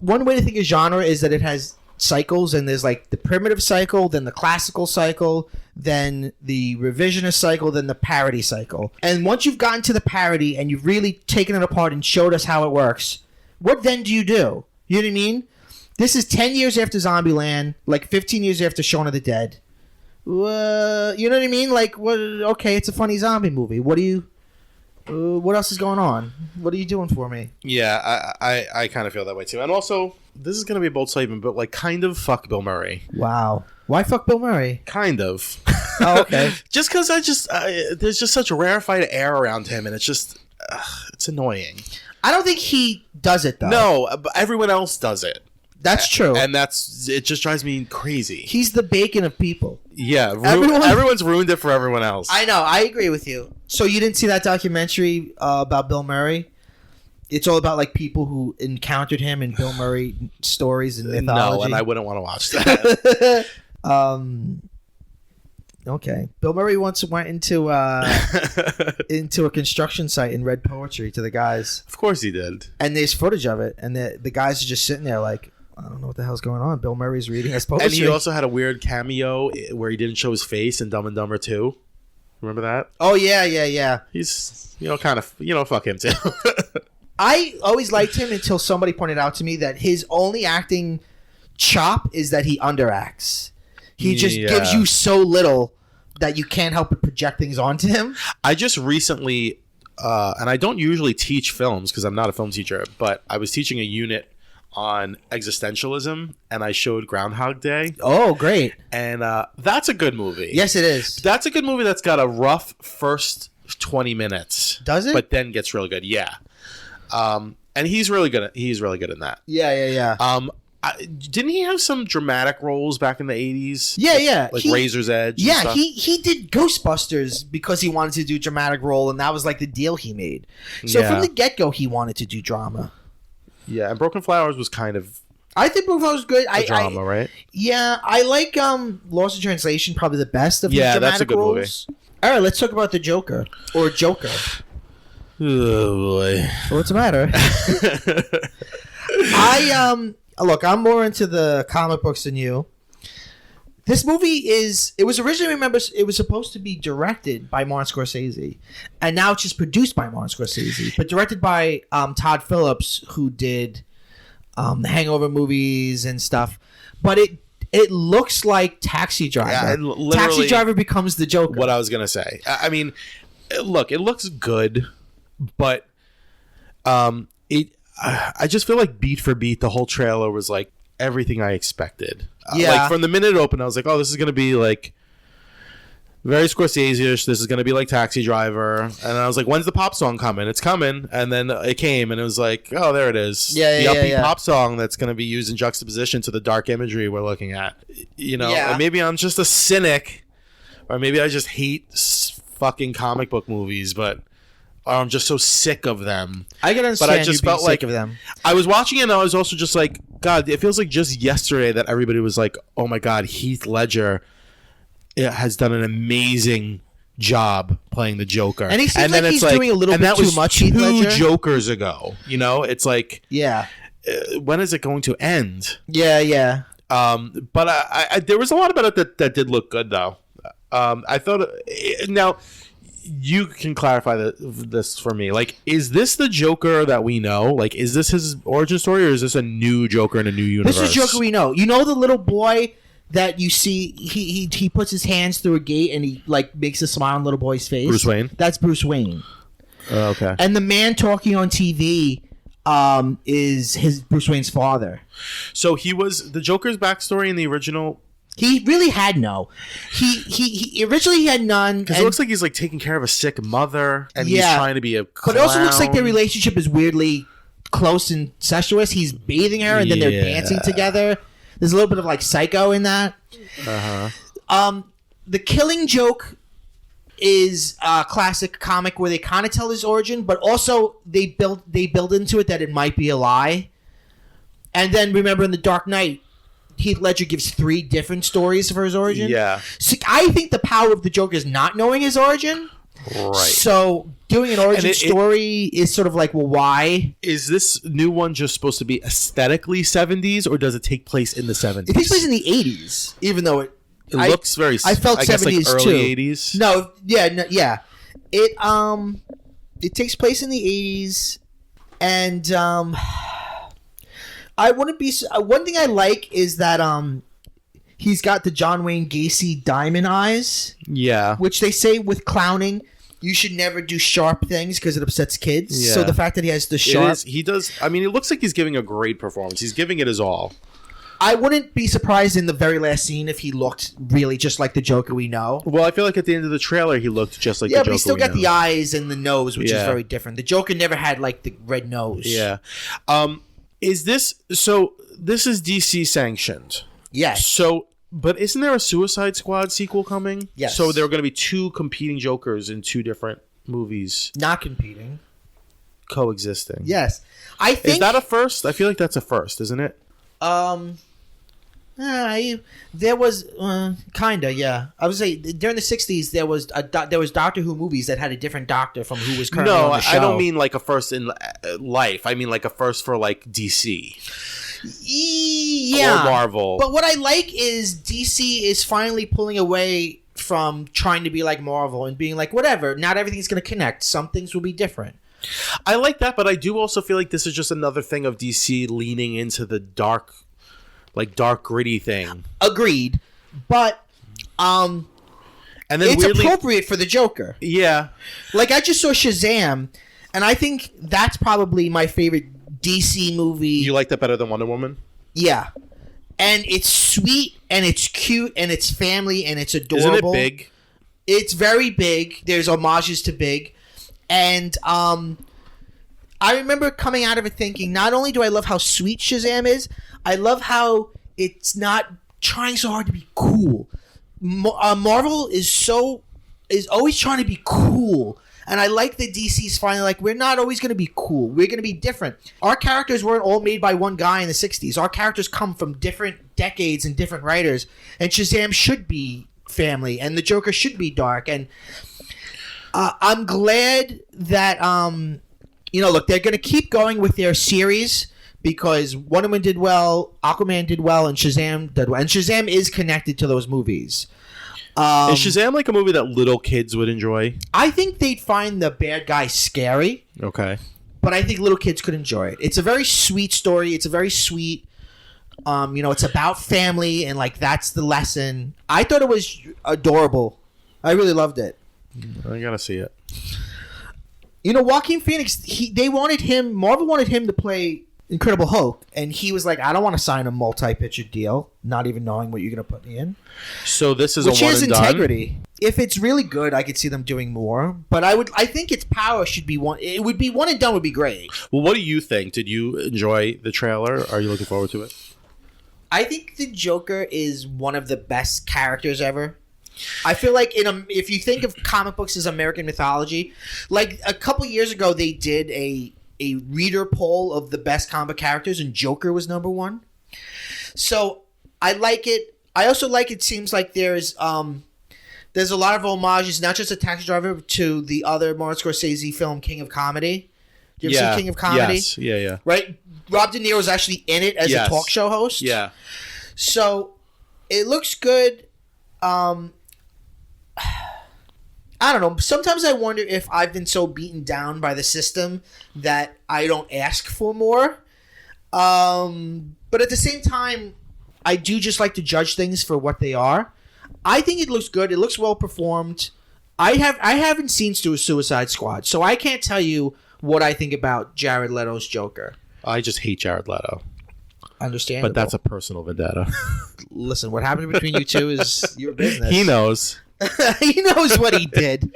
one way to think of genre is that it has cycles, and there's like the primitive cycle, then the classical cycle, then the revisionist cycle, then the parody cycle. And once you've gotten to the parody and you've really taken it apart and showed us how it works, what then do you do? You know what I mean? This is 10 years after Zombieland, like 15 years after Shaun of the Dead. You know what I mean? Like, what? Okay, it's a funny zombie movie. What do you? What else is going on? What are you doing for me? Yeah, I kind of feel that way too. And also, this is going to be a bold statement, but like, kind of fuck Bill Murray. Wow. Why fuck Bill Murray? Kind of. Oh, okay. Just because there's just such rarefied air around him, and it's just, it's annoying. I don't think he does it though. No, but everyone else does it. That's true. And it just drives me crazy. He's the bacon of people. Yeah, everyone's ruined it for everyone else. I know. I agree with you. So you didn't see that documentary about Bill Murray? It's all about like people who encountered him and Bill Murray stories and mythology. No, and I wouldn't want to watch that. Okay. Bill Murray once went into a construction site and read poetry to the guys. Of course he did. And there's footage of it, and the guys are just sitting there like, I don't know what the hell's going on. Bill Murray's reading us poetry. And he also had a weird cameo where he didn't show his face in Dumb and Dumber 2. Remember that? Oh, yeah. He's, kind of, fuck him too. I always liked him until somebody pointed out to me that his only acting chop is that he underacts. He just gives you so little that you can't help but project things onto him. I just recently, and I don't usually teach films because I'm not a film teacher, but I was teaching a unit on existentialism, and I showed Groundhog Day. Oh, great. And that's a good movie. Yes, it is. That's a good movie that's got a rough first 20 minutes. Does it? But then gets really good. Yeah. And he's really good in that. Yeah. Didn't he have some dramatic roles back in the 80s? Yeah. Like Razor's Edge? Yeah, and stuff? he did Ghostbusters because he wanted to do dramatic role, and that was like the deal he made. So from the get-go, he wanted to do drama. Yeah, and Broken Flowers was kind of... I think Broken Flowers was good. Drama, right? Yeah, I like Lost in Translation probably the best of the dramatic that's a good roles. Movie. All right, let's talk about the Joker. Or Joker. Oh, boy. What's the matter? Look, I'm more into the comic books than you. This movie it was originally, remember, it was supposed to be directed by Martin Scorsese. And now it's just produced by Martin Scorsese. But directed by Todd Phillips, who did the Hangover movies and stuff. But it looks like Taxi Driver. Yeah, Taxi Driver becomes the Joker. What I was going to say. I mean, look, it looks good, but I just feel like beat for beat, the whole trailer was like everything I expected. Like from the minute it opened, I was like, oh, this is going to be like very Scorsese-ish. This is going to be like Taxi Driver. And I was like, when's the pop song coming? It's coming. And then it came, and it was like, oh, there it is. The upbeat pop song that's going to be used in juxtaposition to the dark imagery we're looking at. And maybe I'm just a cynic, or maybe I just hate fucking comic book movies, but I'm just so sick of them. I can understand. But I just felt sick of them. I was watching it, and I was also just like, God, it feels like just yesterday that everybody was like, oh my God, Heath Ledger has done an amazing job playing the Joker. And he seems like he's doing a little bit too much, Heath Ledger. 2 Jokers ago. It's like, when is it going to end? Yeah. But I there was a lot about it that did look good, though. I thought, now, you can clarify this for me. Like, is this the Joker that we know? Like, is this his origin story, or is this a new Joker in a new universe? This is Joker we know. You know the little boy that you see, he puts his hands through a gate and he like makes a smile on little boy's face? Bruce Wayne? That's Bruce Wayne. Okay. And the man talking on TV is his Bruce Wayne's father. So he was the Joker's backstory in the original. He really had no. He originally had none. Because it looks like he's like taking care of a sick mother, and he's trying to be a clown. But it also looks like their relationship is weirdly close and incestuous. He's bathing her, and then they're dancing together. There's a little bit of like Psycho in that. The Killing Joke is a classic comic where they kind of tell his origin, but also they build into it that it might be a lie. And then remember in The Dark Knight, Heath Ledger gives 3 different stories for his origin. Yeah. So I think the power of the Joker is not knowing his origin. Right. So doing an origin story is sort of like, well, why? Is this new one just supposed to be aesthetically 70s, or does it take place in the 70s? It takes place in the 80s, even though it looks very. I felt 70s like early 80s. No, yeah. It takes place in the 80s, and I wouldn't be. One thing I like is that he's got the John Wayne Gacy diamond eyes. Yeah. Which they say with clowning, you should never do sharp things because it upsets kids. Yeah. So the fact that he has the sharp, he does. I mean, it looks like he's giving a great performance. He's giving it his all. I wouldn't be surprised in the very last scene if he looked really just like the Joker we know. Well, I feel like at the end of the trailer, he looked just like the Joker. Yeah, but he still got the eyes and the nose, which is Yeah. very different. The Joker never had like the red nose. Yeah. Is this so? This is DC sanctioned. Yes. So, but isn't there a Suicide Squad sequel coming? Yes. So there are going to be two competing Jokers in two different movies Not competing. coexisting. Yes. I think Is that a first? I feel like that's a first, isn't it? There was kinda, yeah. I would say during the '60s there was Doctor Who movies that had a different Doctor from who was currently on the show. I don't mean like a first in life. I mean like a first for like DC. Yeah, or Marvel. But what I like is DC is finally pulling away from trying to be like Marvel and being like, whatever. Not everything's going to connect. Some things will be different. I like that, but I do also feel like this is just another thing of DC leaning into the dark gritty thing. Agreed, but and then it's weirdly, appropriate for the Joker. Yeah, like I just saw Shazam, and I think that's probably my favorite DC movie. You like that better than Wonder Woman? Yeah, and it's sweet and it's cute and it's family and it's adorable. Isn't it big? It's very big. There's homages to Big, and I remember coming out of it thinking, not only do I love how sweet Shazam is, I love how it's not trying so hard to be cool. Marvel is always trying to be cool. And I like that DC's finally like, we're not always going to be cool. We're going to be different. Our characters weren't all made by one guy in the 60s. Our characters come from different decades and different writers. And Shazam should be family. And the Joker should be dark. And I'm glad that, look, they're going to keep going with their series because Wonder Woman did well, Aquaman did well, and Shazam did well. And Shazam is connected to those movies. Is Shazam like a movie that little kids would enjoy? I think they'd find the bad guy scary. Okay. But I think little kids could enjoy it. It's a very sweet story. It's a very sweet, it's about family and like that's the lesson. I thought it was adorable. I really loved it. I gotta see it. Joaquin Phoenix, Marvel wanted him to play Incredible Hulk, and he was like, I don't want to sign a multi-picture deal, not even knowing what you're going to put me in. So this is Which a one is and integrity. done? If it's really good, I could see them doing more, but I think its power should be one. It would be one and done would be great. Well, what do you think? Did you enjoy the trailer? Are you looking forward to it? I think the Joker is one of the best characters ever. I feel like if you think of comic books as American mythology, like a couple years ago they did a reader poll of the best comic characters, and Joker was number one. So I like it. I also like it. Seems like there's a lot of homages, not just a Taxi Driver, to the other Martin Scorsese film King of Comedy. Did you ever see King of Comedy? Yes. Yeah. Right. Rob De Niro is actually in it as a talk show host. Yeah. So it looks good. I don't know. Sometimes I wonder if I've been so beaten down by the system that I don't ask for more. But at the same time, I do just like to judge things for what they are. I think it looks good. It looks well performed. I haven't seen Suicide Squad, so I can't tell you what I think about Jared Leto's Joker. I just hate Jared Leto. Understandable. But that's a personal vendetta. Listen, what happened between you two is your business. He knows. He knows what he did.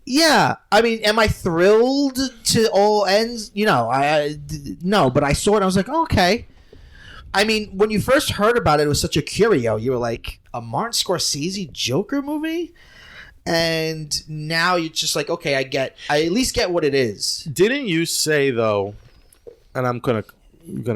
Yeah. I mean, am I thrilled to all ends? No, but I saw it and I was like, oh, okay. I mean, when you first heard about it, it was such a curio. You were like, a Martin Scorsese Joker movie? And now you're just like, okay, I at least get what it is. Didn't you say, though, and I'm gonna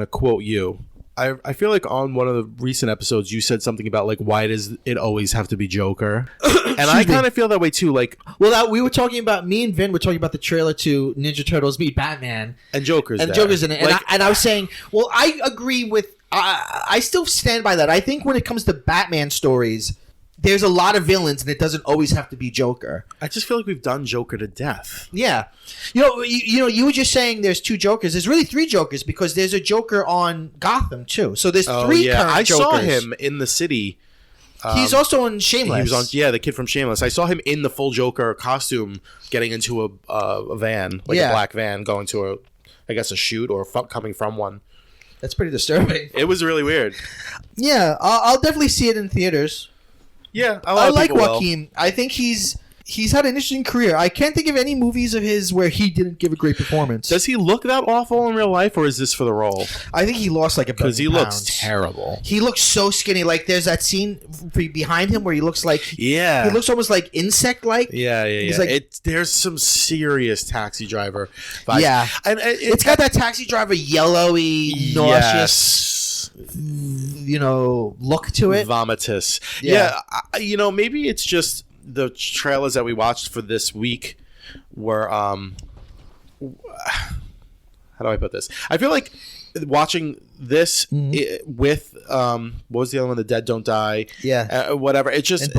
quote you, I feel like on one of the recent episodes you said something about like why does it always have to be Joker? And I kind of feel that way too. Like, well, we were talking about me and Vin were talking about the trailer to Ninja Turtles Meet Batman, and Joker's in it. And I was saying, well, I agree with. I still stand by that. I think when it comes to Batman stories, there's a lot of villains, and it doesn't always have to be Joker. I just feel like we've done Joker to death. Yeah, you were just saying there's 2 Jokers. There's really 3 Jokers because there's a Joker on Gotham too. So there's 3 current Jokers. I saw him in the city. He's also in Shameless. He was on, the kid from Shameless. I saw him in the full Joker costume, getting into a van, a black van, going to a shoot or coming from one. That's pretty disturbing. It was really weird. Yeah, I'll definitely see it in theaters. Yeah, I like Joaquin. I think he's had an interesting career. I can't think of any movies of his where he didn't give a great performance. Does he look that awful in real life, or is this for the role? I think he lost like a because he pounds. Looks terrible. He looks so skinny. Like there's that scene behind him where he looks like he looks almost like insect-like. Yeah. He's like, there's some serious Taxi Driver vibes. Yeah, and it's got that Taxi Driver yellowy, nauseous, look to it. Vomitous. Yeah, maybe it's just the trailers that we watched for this week were how do I put this? I feel like watching this with what was the other one? The Dead Don't Die. Yeah, whatever. It just and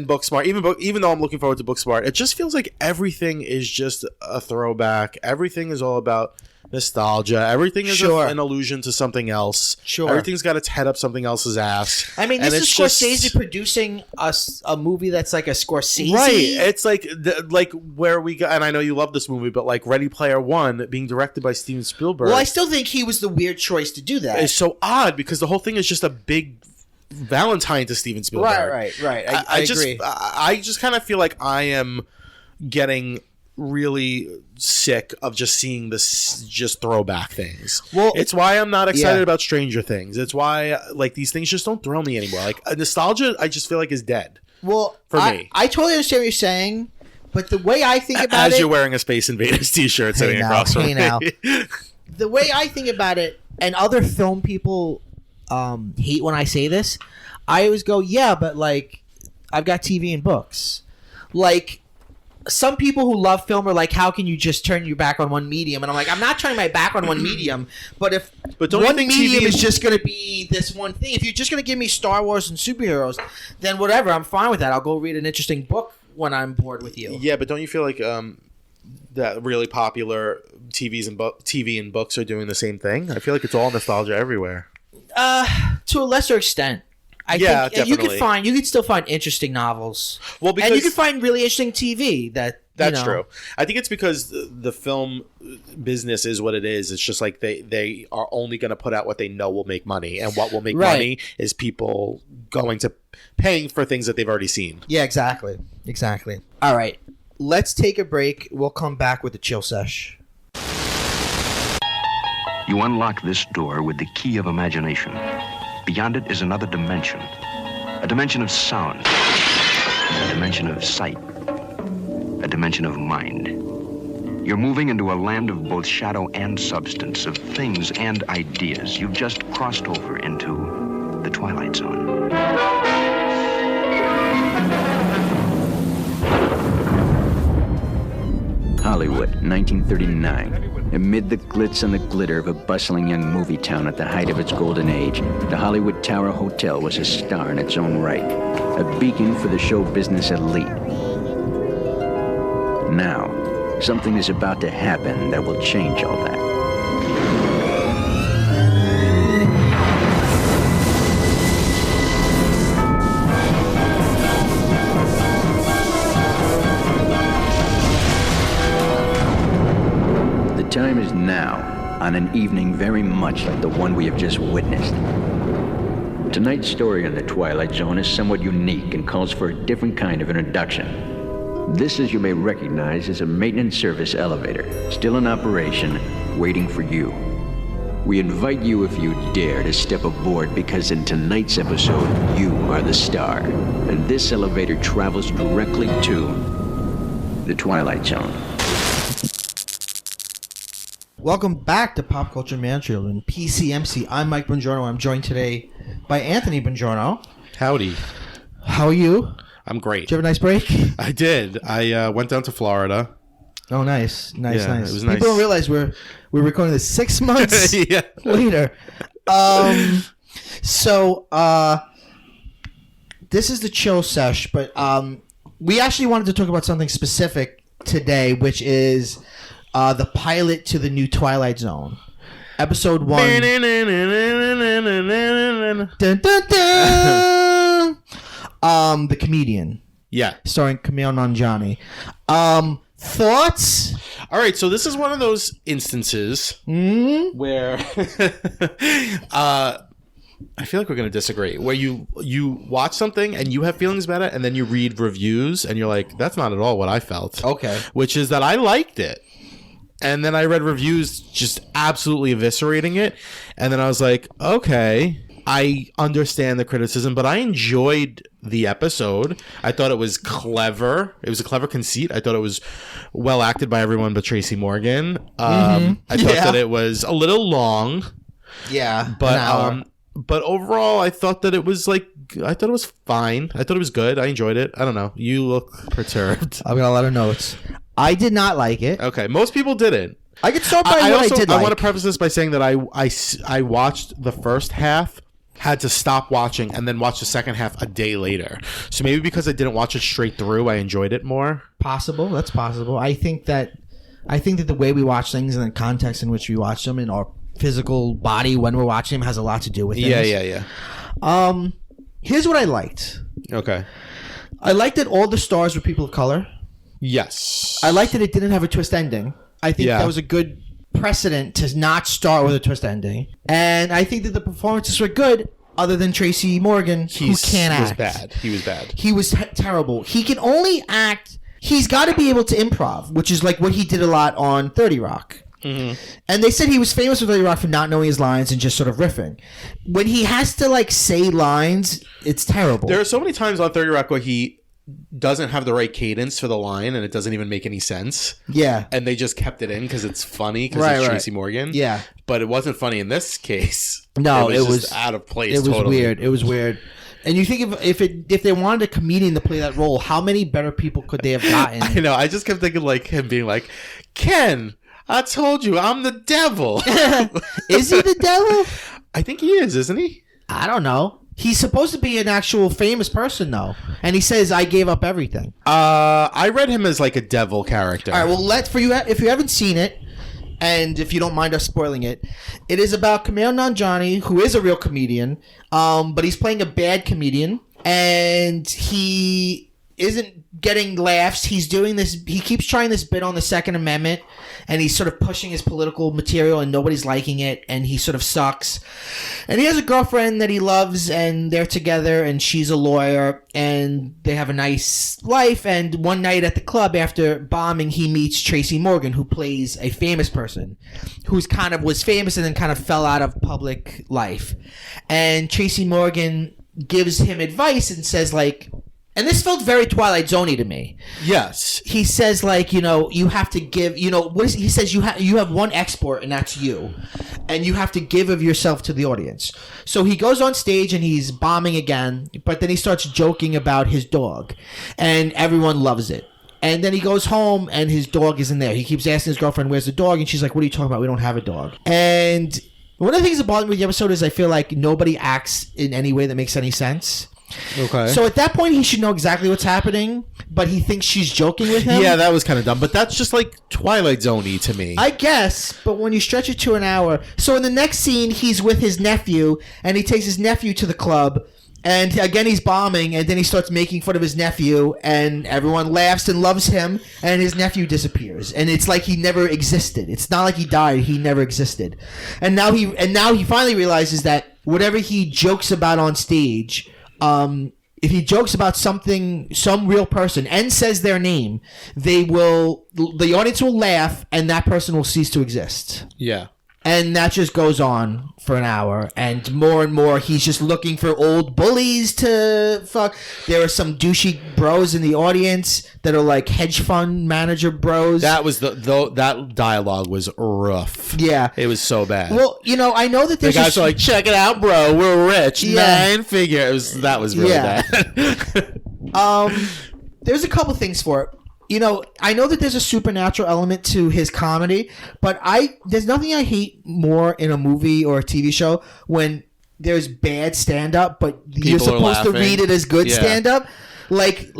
Booksmart. Even though I'm looking forward to Booksmart, it just feels like everything is just a throwback. Everything is all about nostalgia. Everything is an allusion to something else. Sure. Everything's got its head up something else's ass. I mean, this is Scorsese producing a movie that's like a Scorsese. Right. It's like where we got, and I know you love this movie, but like Ready Player One being directed by Steven Spielberg. Well, I still think he was the weird choice to do that. It's so odd because the whole thing is just a big Valentine to Steven Spielberg. Right. I agree. I just kind of feel like I am getting really sick of just seeing this just throwback things. Well, it's why I'm not excited about Stranger Things. It's why like these things just don't thrill me anymore. Like nostalgia, I just feel like is dead. Well, for me, I totally understand what you're saying, but the way I think about it, as you're wearing a Space Invaders t-shirt sitting across from me, the way I think about it, and other film people hate when I say this, I always go, yeah, but like I've got TV and books, like. Some people who love film are like, how can you just turn your back on one medium? And I'm like, I'm not turning my back on one medium, but if one medium is just going to be this one thing, if you're just going to give me Star Wars and superheroes, then whatever, I'm fine with that. I'll go read an interesting book when I'm bored with you. Yeah, but don't you feel like that really popular TV and books are doing the same thing? I feel like it's all nostalgia everywhere. To a lesser extent. I think definitely. You could still find interesting novels. Well, because and you can find really interesting TV that's true. I think it's because the film business is what it is. It's just like they are only going to put out what they know will make money, and what will make money is people going to paying for things that they've already seen. Yeah, exactly. All right, let's take a break. We'll come back with the chill sesh. You unlock this door with the key of imagination. Beyond it is another dimension. A dimension of sound. A dimension of sight. A dimension of mind. You're moving into a land of both shadow and substance, of things and ideas. You've just crossed over into the Twilight Zone. Hollywood, 1939. Amid the glitz and the glitter of a bustling young movie town at the height of its golden age, the Hollywood Tower Hotel was a star in its own right, a beacon for the show business elite. Now, something is about to happen that will change all that. The time is now, on an evening very much like the one we have just witnessed. Tonight's story in the Twilight Zone is somewhat unique and calls for a different kind of introduction. This, as you may recognize, is a maintenance service elevator, still in operation, waiting for you. We invite you, if you dare, to step aboard, because in tonight's episode, you are the star, and this elevator travels directly to the Twilight Zone. Welcome back to Pop Culture Man Children, PCMC. I'm Mike Bongiorno. I'm joined today by Anthony Bongiorno. Howdy. How are you? I'm great. Did you have a nice break? I did. I went down to Florida. Oh, nice. It was nice. People don't realize we're recording this 6 months later. this is the chill sesh, but we actually wanted to talk about something specific today, which is the pilot to the new Twilight Zone. Episode 1. Dun, dun, dun. The Comedian. Yeah. Starring Kumail Nanjiani. Thoughts? All right, so this is one of those instances where I feel like we're going to disagree. Where you watch something and you have feelings about it, and then you read reviews and you're like, that's not at all what I felt. Okay. Which is that I liked it. And then I read reviews just absolutely eviscerating it. And then I was like, okay, I understand the criticism, but I enjoyed the episode. I thought it was clever. It was a clever conceit. I thought it was well acted by everyone but Tracy Morgan. I thought that it was a little long. Yeah. But overall, I thought that it was fine. I thought it was good. I enjoyed it. I don't know. You look perturbed. I've got a lot of notes. I did not like it. Okay, most people didn't. I could start by what I did like. I want to preface this by saying that I watched the first half, had to stop watching, and then watch the second half a day later. So maybe because I didn't watch it straight through, I enjoyed it more. Possible. That's possible. I think that the way we watch things and the context in which we watch them and our physical body when we're watching them has a lot to do with things. Yeah. Here's what I liked. Okay. I liked that all the stars were people of color. Yes. I liked that it didn't have a twist ending. I think that was a good precedent to not start with a twist ending. And I think that the performances were good, other than Tracy Morgan, who can't act. He was bad. He was terrible. He can only act. He's got to be able to improv, which is like what he did a lot on 30 Rock. Mm-hmm. And they said he was famous with 30 Rock for not knowing his lines and just sort of riffing. When he has to like say lines, it's terrible. There are so many times on 30 Rock where he doesn't have the right cadence for the line and it doesn't even make any sense. Yeah. And they just kept it in because it's funny because it's Tracy Morgan. Yeah. But it wasn't funny in this case. No, it was just out of place. It was totally weird. It was weird. And you think if they wanted a comedian to play that role, how many better people could they have gotten? I know. I just kept thinking like him being like, Ken, I told you I'm the devil. Is he the devil? I think he is, isn't he? I don't know. He's supposed to be an actual famous person, though. And he says, I gave up everything. I read him as like a devil character. All right, well, if you haven't seen it, and if you don't mind us spoiling it, it is about Kumail Nanjiani, who is a real comedian, but he's playing a bad comedian, and he isn't getting laughs. He's doing this. He keeps trying this bit on the Second Amendment, and he's sort of pushing his political material, and nobody's liking it, and he sort of sucks. And he has a girlfriend that he loves, and they're together, and she's a lawyer, and they have a nice life. And one night at the club after bombing, he meets Tracy Morgan, who plays a famous person, who's kind of was famous and then kind of fell out of public life. And Tracy Morgan gives him advice and says like, and this felt very Twilight Zone-y to me. Yes. He says, like, you have to give, he says you have one export, and that's you. And you have to give of yourself to the audience. So he goes on stage, and he's bombing again, but then he starts joking about his dog. And everyone loves it. And then he goes home, and his dog isn't there. He keeps asking his girlfriend, where's the dog? And she's like, what are you talking about? We don't have a dog. And one of the things that bothered me with the episode is I feel like nobody acts in any way that makes any sense. Okay. So at that point, he should know exactly what's happening, but he thinks she's joking with him. Yeah, that was kind of dumb, but that's just like Twilight Zone-y to me. I guess, but when you stretch it to an hour. So in the next scene, he's with his nephew, and he takes his nephew to the club, and again he's bombing, and then he starts making fun of his nephew, and everyone laughs and loves him, and his nephew disappears, and it's like he never existed. It's not like he died; he never existed. And now he finally realizes that whatever he jokes about on stage. If he jokes about some real person and says their name, the audience will laugh and that person will cease to exist. Yeah. And that just goes on for an hour, and more he's just looking for old bullies to fuck. There are some douchey bros in the audience that are like hedge fund manager bros. That was that dialogue was rough. Yeah. It was so bad. Well, I know that there's the guys are like, check it out, bro, we're rich. Yeah. 9 figures. That was really bad. There's a couple things for it. I know that there's a supernatural element to his comedy, but there's nothing I hate more in a movie or a TV show when there's bad stand-up, but you're People are supposed to laughing. read it as good Yeah. stand-up. Like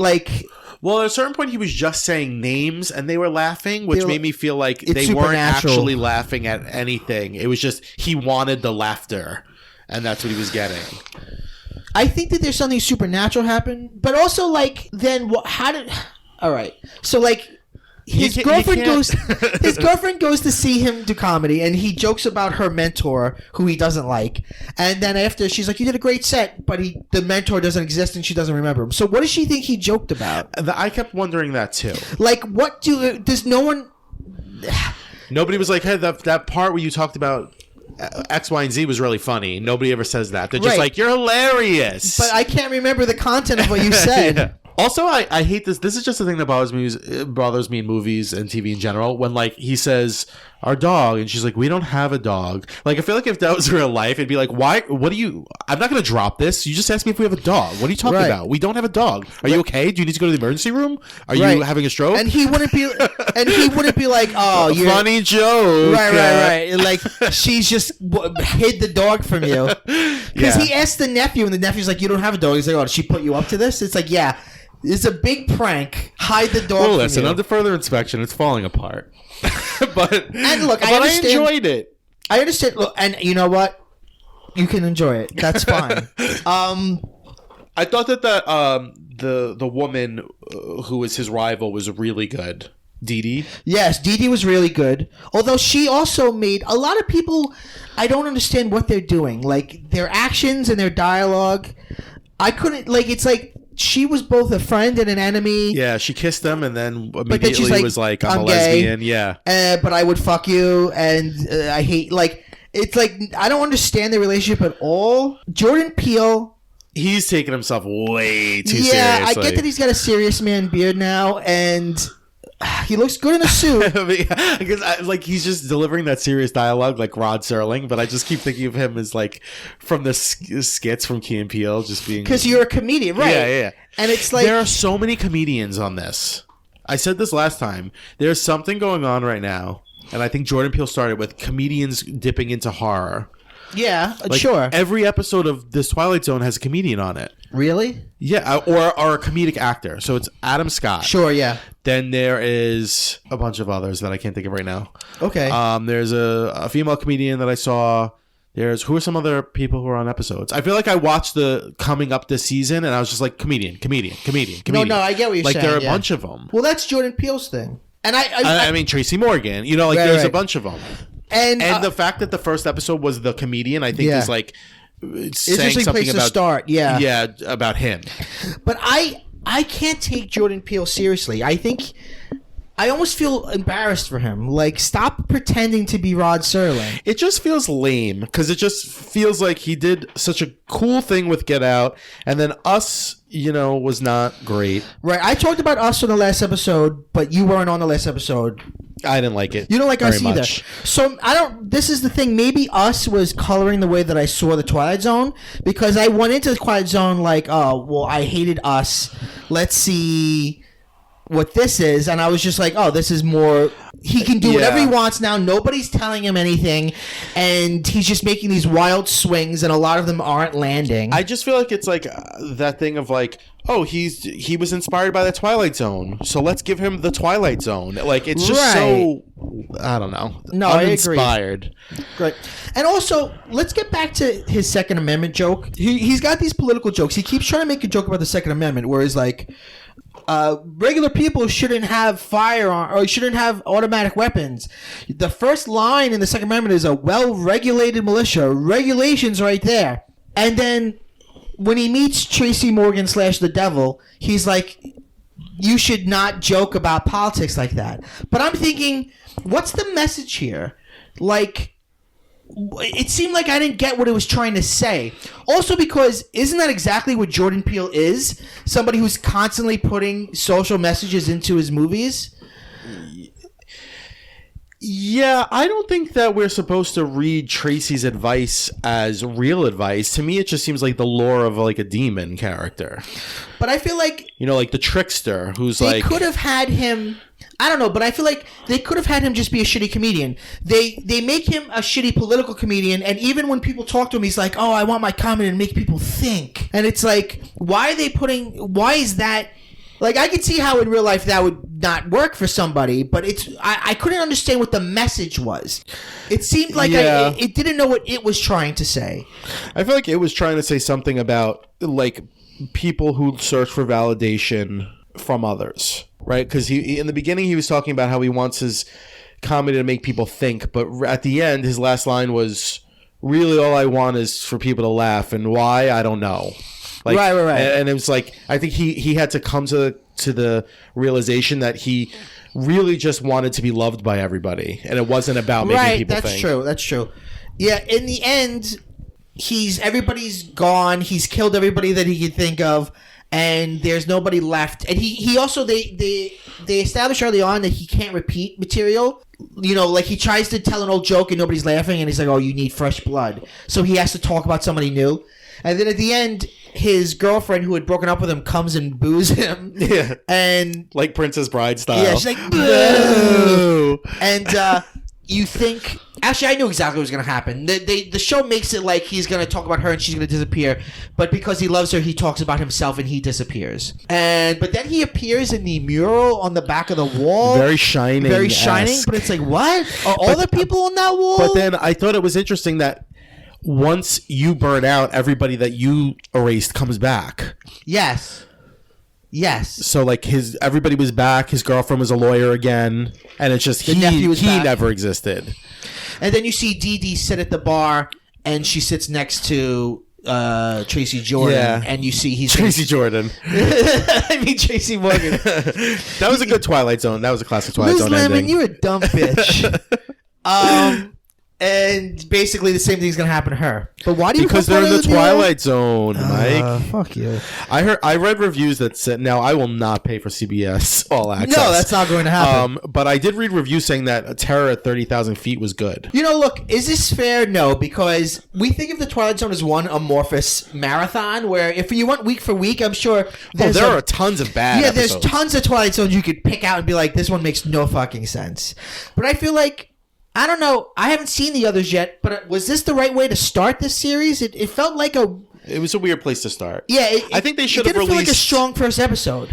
Well, at a certain point, he was just saying names, and they were laughing, which They were- made me feel like it's they weren't supernatural. actually laughing at anything. It was just he wanted the laughter, and that's what he was getting. I think that there's something supernatural happen, but also like then how did? All right, so like his You girlfriend can't- his girlfriend goes to see him do comedy, and he jokes about her mentor who he doesn't like, and then after she's like, "You did a great set," but the mentor doesn't exist and she doesn't remember him. So what does she think he joked about? I kept wondering that too. Like what does no one? Nobody was like, "Hey, that part where you talked about X, Y, and Z was really funny." Nobody ever says that. They're just Right. like, "You're hilarious." But I can't remember the content of what you said. Yeah. Also, I hate this. This is just the thing that bothers me in movies and TV in general. When like he says our dog, and she's like, "We don't have a dog." Like I feel like if that was real life, it'd be like, "Why? What do you? I'm not going to drop this. You just asked me if we have a dog. What are you talking Right. about? We don't have a dog. Are you okay? Do you need to go to the emergency room? Are you Right. having a stroke?" And he wouldn't be, like, "Oh, you're funny joke. Right. Like she's just hid the dog from you because Yeah. he asked the nephew, and the nephew's like, "You don't have a dog." He's like, "Oh, did she put you up to this?" It's like, "Yeah, it's a big prank. Hide the dog." Well, from listen. you. Under further inspection, it's falling apart. but And look, I but I understand- enjoyed it. I understand. Look, and you know what? You can enjoy it. That's fine. I thought that the woman who was his rival was really good. Dee Dee. Yes, Dee Dee was really good. Although she also made a lot of people. I don't understand what they're doing. Like their actions and their dialogue. I couldn't like. It's like she was both a friend and an enemy. Yeah, she kissed him, and then then immediately she's like, was like, "I'm a gay. lesbian." Yeah. But I would fuck you, and I hate like. It's like I don't understand the relationship at all. Jordan Peele. He's taking himself way too Yeah, seriously. I get that he's got a serious man beard now, and he looks good in a suit. Like he's just delivering that serious dialogue like Rod Serling, but I just keep thinking of him as like from the skits from Key and Peele, just being Because you're a comedian, right? Yeah. And it's like there are so many comedians on this. I said this last time. There's something going on right now, and I think Jordan Peele started with comedians dipping into horror. yeah, Like, sure. Every episode of this Twilight Zone has a comedian on it. Really? Yeah, or a comedic actor. So it's Adam Scott. Sure, yeah. Then there is a bunch of others that I can't think of right now. Okay. There's a female comedian that I saw. Who are some other people who are on episodes? I feel like I watched the coming up this season, and I was just like comedian. No, I get what you're like saying. there are a yeah. bunch of them. Well, that's Jordan Peele's thing. And I mean Tracy Morgan. You know, like Right, there's a right. bunch of them. and The fact that the first episode was the comedian, I think, Yeah. is like it's saying just a something place about to start. Yeah. yeah, about him. But I can't take Jordan Peele seriously. I think I almost feel embarrassed for him. Like, stop pretending to be Rod Serling. It just feels lame because it just feels like he did such a cool thing with Get Out, and then Us, was not great. Right. I talked about Us on the last episode, but you weren't on the last episode. I didn't like it. You don't like very Us either. much. So this is the thing. Maybe Us was coloring the way that I saw the Twilight Zone, because I went into the Twilight Zone like, oh, well, I hated Us. Let's see what this is. And I was just like, oh, this is more, he can do whatever he wants now. Nobody's telling him anything. And he's just making these wild swings, and a lot of them aren't landing. I just feel like it's like that thing of like, oh, he was inspired by the Twilight Zone, so let's give him the Twilight Zone. Like, it's just so, I don't know, No, I agree. uninspired. Great. And also, let's get back to his Second Amendment joke. He's got these political jokes. He keeps trying to make a joke about the Second Amendment, where he's like, regular people shouldn't have firearms or shouldn't have automatic weapons. The first line in the Second Amendment is a well-regulated militia. Regulations right there. And then when he meets Tracy Morgan / the devil, he's like, you should not joke about politics like that. But I'm thinking, what's the message here? Like, it seemed like I didn't get what it was trying to say. Also because, isn't that exactly what Jordan Peele is? Somebody who's constantly putting social messages into his movies? Yeah, I don't think that we're supposed to read Tracy's advice as real advice. To me, it just seems like the lore of like a demon character. But I feel like Like the trickster who's they like... could have had him I don't know, but I feel like they could have had him just be a shitty comedian. They make him a shitty political comedian, and even when people talk to him, he's like, "Oh, I want my comedy to make people think." And it's like, why is that? Like, I could see how in real life that would not work for somebody, but I couldn't understand what the message was. It seemed like it didn't know what it was trying to say. I feel like it was trying to say something about, like, people who search for validation from others, right? Because in the beginning he was talking about how he wants his comedy to make people think, but at the end his last line was, really all I want is for people to laugh, and why, I don't know. Like, right. And it was like, I think he had to come to the realization that he really just wanted to be loved by everybody, and it wasn't about making people think. That's true. Yeah, in the end, everybody's gone. He's killed everybody that he could think of, and there's nobody left. And he also they established early on that he can't repeat material. You know, like he tries to tell an old joke and nobody's laughing, and he's like, "Oh, you need fresh blood," so he has to talk about somebody new. And then at the end, his girlfriend who had broken up with him comes and boos him. Yeah, and like Princess Bride style. Yeah, she's like, boo. And you think, actually, I knew exactly what was going to happen. The show makes it like he's going to talk about her and she's going to disappear, but because he loves her, he talks about himself and he disappears. But then he appears in the mural on the back of the wall, very shining. But it's like, what? Are all the people on that wall? But then I thought it was interesting that once you burn out, everybody that you erased comes back. Yes. So like everybody was back. His girlfriend was a lawyer again, and it's just he never existed. And then you see Dee Dee sit at the bar, and she sits next to Tracy Jordan, and you see he's Tracy Jordan. I mean Tracy Morgan. That was a good Twilight Zone. That was a classic Twilight Zone Lemon, ending. you're a dumb bitch. And basically the same thing's gonna happen to her. But why do you? Because they're in the Twilight Zone, Mike. Fuck you. I read reviews that said, now I will not pay for CBS All Access. No, that's not going to happen. But I did read reviews saying that Terror at 30,000 Feet was good. You know, look, is this fair? No, because we think of the Twilight Zone as one amorphous marathon. Where if you went week for week, I'm sure there are tons of bad. Yeah, episodes. there's tons of Twilight Zones you could pick out and be like, this one makes no fucking sense. But I feel like, I don't know. I haven't seen the others yet, but was this the right way to start this series? It felt like it was a weird place to start. Yeah, I think they should have released. Feel like a strong first episode.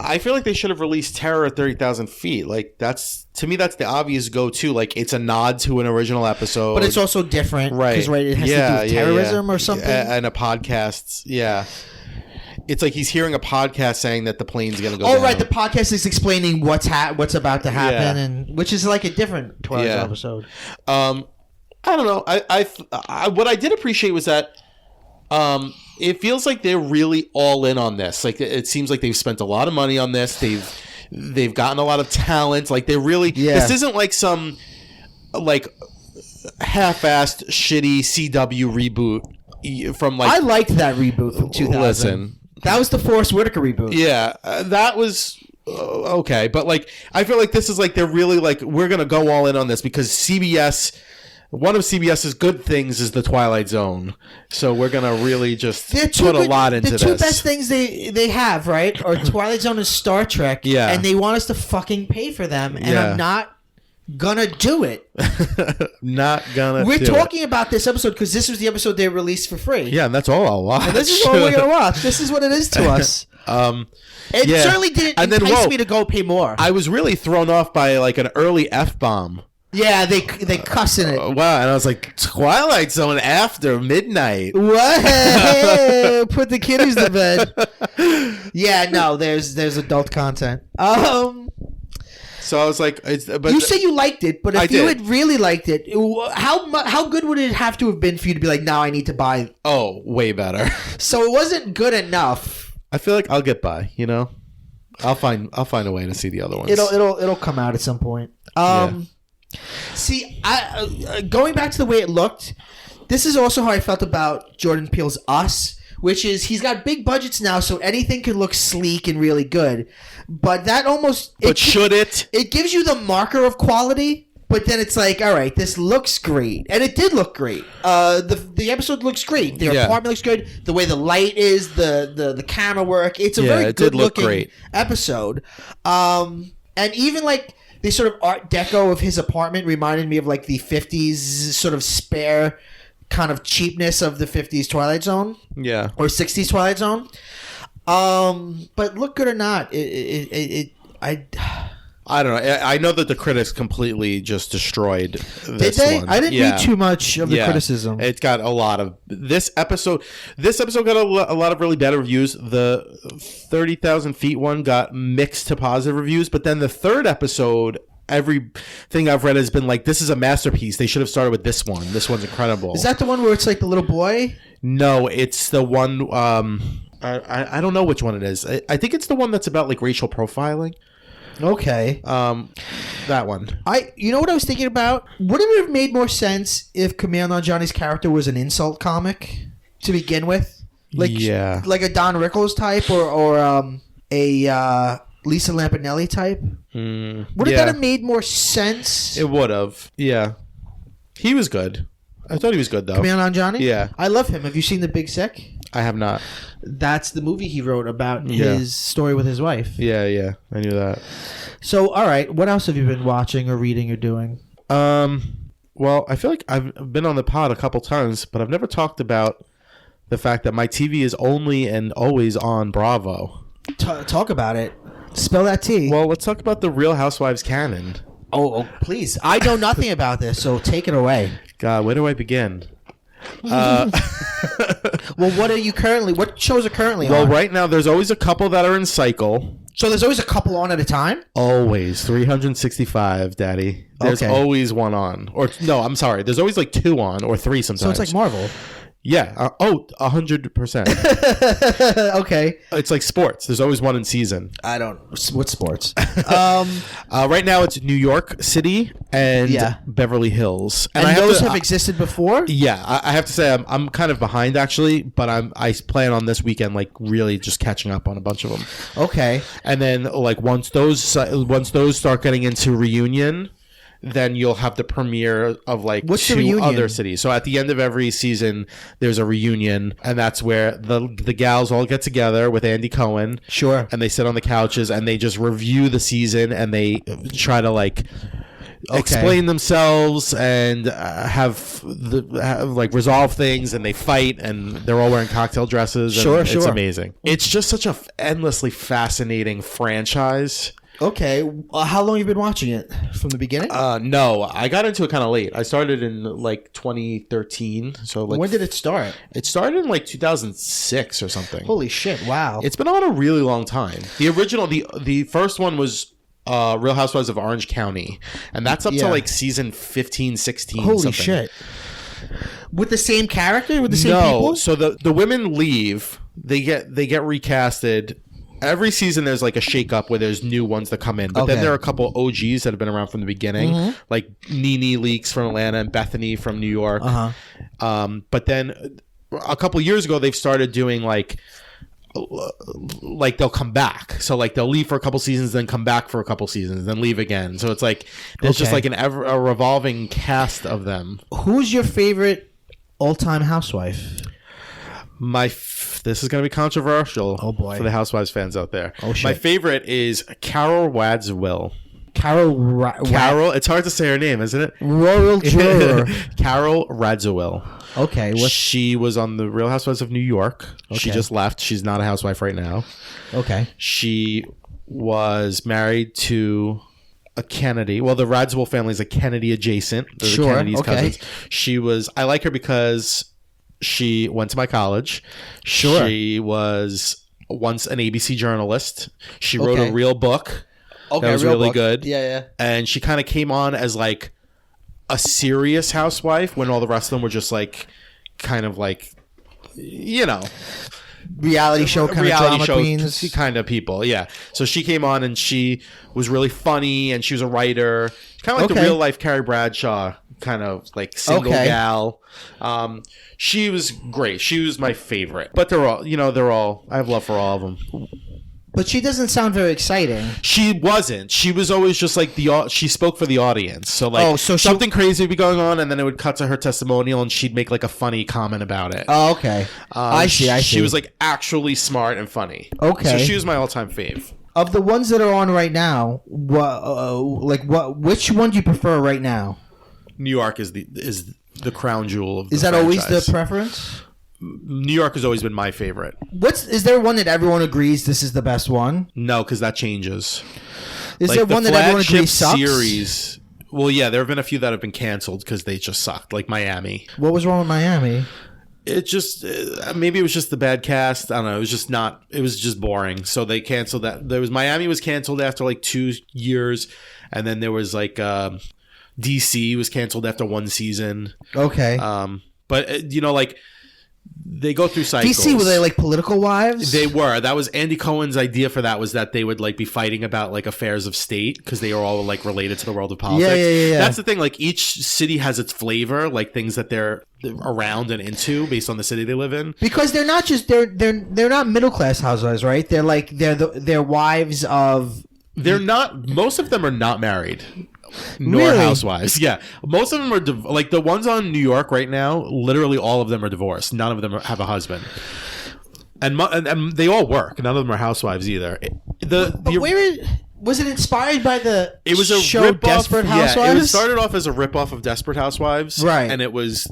I feel like they should have released Terror at 30,000 Feet. Like that's the obvious go-to. Like it's a nod to an original episode, but it's also different, right? Because it has to do with terrorism or something. And a podcast, It's like he's hearing a podcast saying that the plane's going to go down. Right. The podcast is explaining what's about to happen, and which is like a different Twilight episode. I don't know. I what I did appreciate was that it feels like they're really all in on this. Like it seems like they've spent a lot of money on this. They've gotten a lot of talent. Like they really. Yeah. This isn't like some like half-assed shitty CW reboot from like. I liked that reboot from 2000. Listen. That was the Forrest Whitaker reboot. Yeah, that was okay. But like, I feel like this is like they're really like we're gonna go all in on this because CBS. One of CBS's good things is the Twilight Zone, so we're gonna really just put a lot into this. The two best things they have, right, are Twilight Zone and Star Trek. Yeah, and they want us to fucking pay for them, and I'm not gonna do it. We're talking about this episode because this was the episode they released for free. Yeah, and that's all I'll watch. And this is all we're gonna watch. This is what it is to us. It certainly didn't entice me to go pay more. I was really thrown off by like an early F-bomb. Yeah, they cuss in it. Wow, and I was like, Twilight Zone after midnight. What? Hey, put the kiddies to bed. Yeah, no, there's adult content. So I was like, you say you liked it, but if you had really liked it, how good would it have to have been for you to be like, now I need to buy? Oh, way better. So it wasn't good enough. I feel like I'll get by. You know, I'll find a way to see the other ones. It'll come out at some point. See, going back to the way it looked, this is also how I felt about Jordan Peele's Us, which is he's got big budgets now, so anything can look sleek and really good. But that almost... should it? It gives you the marker of quality, but then it's like, all right, this looks great. And it did look great. The episode looks great. The apartment looks good. The way the light is, the camera work. It's a very good-looking episode. And even like the sort of art deco of his apartment reminded me of like the 50s sort of spare kind of cheapness of the 50s Twilight Zone. Yeah. Or 60s Twilight Zone. But look good or not, I don't know. I know that the critics completely just destroyed this Did they? one. I didn't read too much of the criticism. It got a lot of this episode. This episode got a lot of really bad reviews. The 30,000 feet one got mixed to positive reviews, but then the third episode, everything I've read has been like, this is a masterpiece. They should have started with this one. This one's incredible. Is that the one where it's like the little boy? No, it's the one. I don't know which one it is. I think it's the one that's about like racial profiling. Okay. That one. You know what I was thinking about? Wouldn't it have made more sense if Kumail Nanjiani's character was an insult comic to begin with? Like a Don Rickles type or a Lisa Lampanelli type? Wouldn't that have made more sense? It would have. Yeah. He was good. I thought he was good though. Kumail Nanjiani? Yeah. I love him. Have you seen The Big Sick? I have not. That's the movie he wrote about his story with his wife. Yeah. I knew that. So, all right. What else have you been watching or reading or doing? Well, I feel like I've been on the pod a couple times, but I've never talked about the fact that my TV is only and always on Bravo. Talk about it. Spell that T. Well, let's talk about the Real Housewives canon. Oh, please. I know nothing about this, so take it away. God, where do I begin? Well, what shows are currently on? Well, right now there's always a couple that are in cycle. So there's always a couple on at a time? Always. 365, Daddy. There's always one on. Or no, I'm sorry. There's always like two on or three sometimes. So it's like Marvel. Yeah. 100%. Okay. It's like sports. There's always one in season. I don't. What sports? Right now it's New York City and Beverly Hills. And those have existed before? Yeah. I have to say I'm kind of behind actually, but I plan on this weekend like really just catching up on a bunch of them. Okay. And then like once those start getting into reunion, then you'll have the premiere of like two other cities. So at the end of every season, there's a reunion, and that's where the gals all get together with Andy Cohen. Sure. And they sit on the couches and they just review the season and they try to like explain themselves and have resolve things, and they fight, and they're all wearing cocktail dresses. Sure. It's amazing. It's just such a endlessly fascinating franchise. Okay. How long have you been watching it? From the beginning? No, I got into it kind of late. I started in like 2013. So like, when did it start? It started in like 2006 or something. Holy shit! Wow. It's been on a really long time. The original, the first one was Real Housewives of Orange County, and that's up to like season 15, 16. Holy something. Shit! With the same character? With the same people? So the women leave. They get recasted. Every season there's like a shake-up where there's new ones that come in. But then there are a couple OGs that have been around from the beginning. Like Nene Leakes from Atlanta and Bethany from New York. But then a couple years ago they've started doing like they'll come back. So like they'll leave for a couple seasons, then come back for a couple seasons, then leave again. So it's like there's just like a revolving cast of them. Who's your favorite all-time housewife? This is going to be controversial. Oh boy, for the Housewives fans out there. Oh shit. My favorite is Carol Radziwill. Carol. It's hard to say her name, isn't it? Royal Juror. Carol Radziwill. Okay. She was on the Real Housewives of New York. Okay. She just left. She's not a housewife right now. Okay. She was married to a Kennedy. Well, the Radziwill family is a Kennedy adjacent. They're the Kennedy's cousins. I like her because she went to my college. Sure. She was once an ABC journalist. She wrote a real book. Okay, that was really good. Yeah. And she kind of came on as like a serious housewife when all the rest of them were just like kind of like, you know, reality show kind of drama queens kind of people. Yeah. So she came on and she was really funny and she was a writer, kind of like the real life Carrie Bradshaw kind of like single gal. She was great. She was my favorite. But they're all I have love for all of them. But she doesn't sound very exciting. She wasn't. She was always just like she spoke for the audience. So like something crazy would be going on, and then it would cut to her testimonial, and she'd make like a funny comment about it. Oh, okay. I see. She was like actually smart and funny. Okay. So she was my all-time fave. Of the ones that are on right now, which one do you prefer right now? New York is the crown jewel of the Is that franchise. always the preference? New York has always been my favorite. Is there one that everyone agrees this is the best one? No, because that changes. Is there one that everyone agrees sucks? Series. Well, yeah, there have been a few that have been canceled because they just sucked, like Miami. What was wrong with Miami? It just maybe it was just the bad cast. I don't know. It was just not. It was just boring. So they canceled that. Miami was canceled after like 2 years, and then there was like DC was canceled after 1 season. Okay. But like they go through cycles. DC, were they like political wives? They were. That was Andy Cohen's idea for that, was that they would like be fighting about like affairs of state because they are all like related to the world of politics. Yeah. That's the thing. Like each city has its flavor, like things that they're around and into based on the city they live in. Because they're not just they're not middle class housewives, right? They're like they're wives of. They're not. Most of them are not married. Nor Really? housewives. Yeah. Most of them are like the ones on New York right now, literally all of them are divorced. None of them have a husband. And they all work. None of them are housewives either. Was it inspired by the show Desperate Housewives? Yeah, it started off as a ripoff of Desperate Housewives. Right. And it was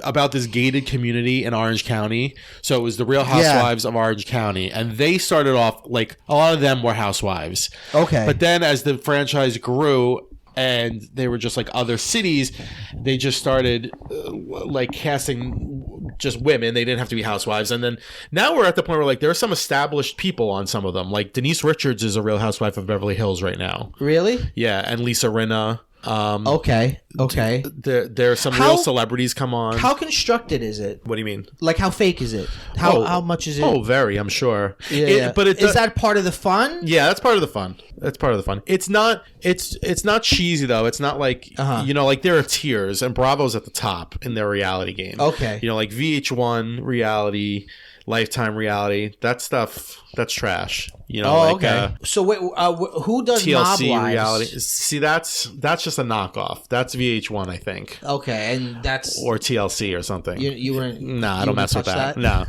about this gated community in Orange County. So it was the Real Housewives of Orange County. And they started off like a lot of them were housewives. Okay. But then as the franchise grew, and they were just like other cities, they just started like casting just women. They didn't have to be housewives. And then now we're at the point where like there are some established people on some of them. Like Denise Richards is a Real Housewife of Beverly Hills right now. Really? Yeah, and Lisa Rinna. Okay. There are some real celebrities come on. How constructed is it? What do you mean? Like how fake is it? How much is it? Oh, very. I'm sure. Yeah. But is that part of the fun? Yeah, that's part of the fun. That's part of the fun. It's not cheesy though. It's not like like there are tiers, and Bravo's at the top in their reality game. Okay. Like VH1 reality, Lifetime reality, that stuff, that's trash. Okay. So wait, who does TLC Mob Wives? reality? See, that's just a knockoff. That's VH1, I think. Okay, and that's or TLC or something. You weren't. Nah, I don't mess with that. No.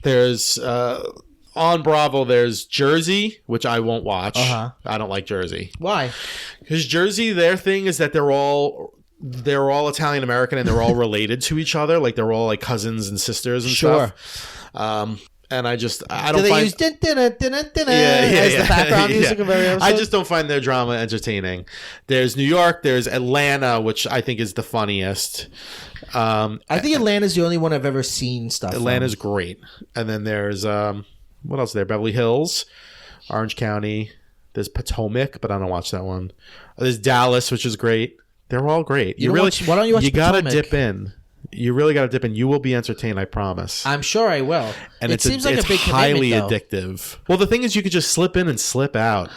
There's on Bravo. There's Jersey, which I won't watch. I don't like Jersey. Why? Because Jersey, their thing is that they're all Italian American and they're all related to each other. Like they're all like cousins and sisters and stuff. And I don't they find use as the background music of every episode? I just don't find their drama entertaining. There's New York, there's Atlanta, which I think is the funniest. I think Atlanta's the only one I've ever seen stuff. Atlanta's great. And then there's what else is there? Beverly Hills, Orange County. There's Potomac, but I don't watch that one. There's Dallas, which is great. They're all great. Why don't you watch You gotta Potomac? dip in. You really gotta dip in. You will be entertained, I promise. I'm sure I will. And it seems like a big highly commitment, addictive. Well, the thing is, you could just slip in and slip out.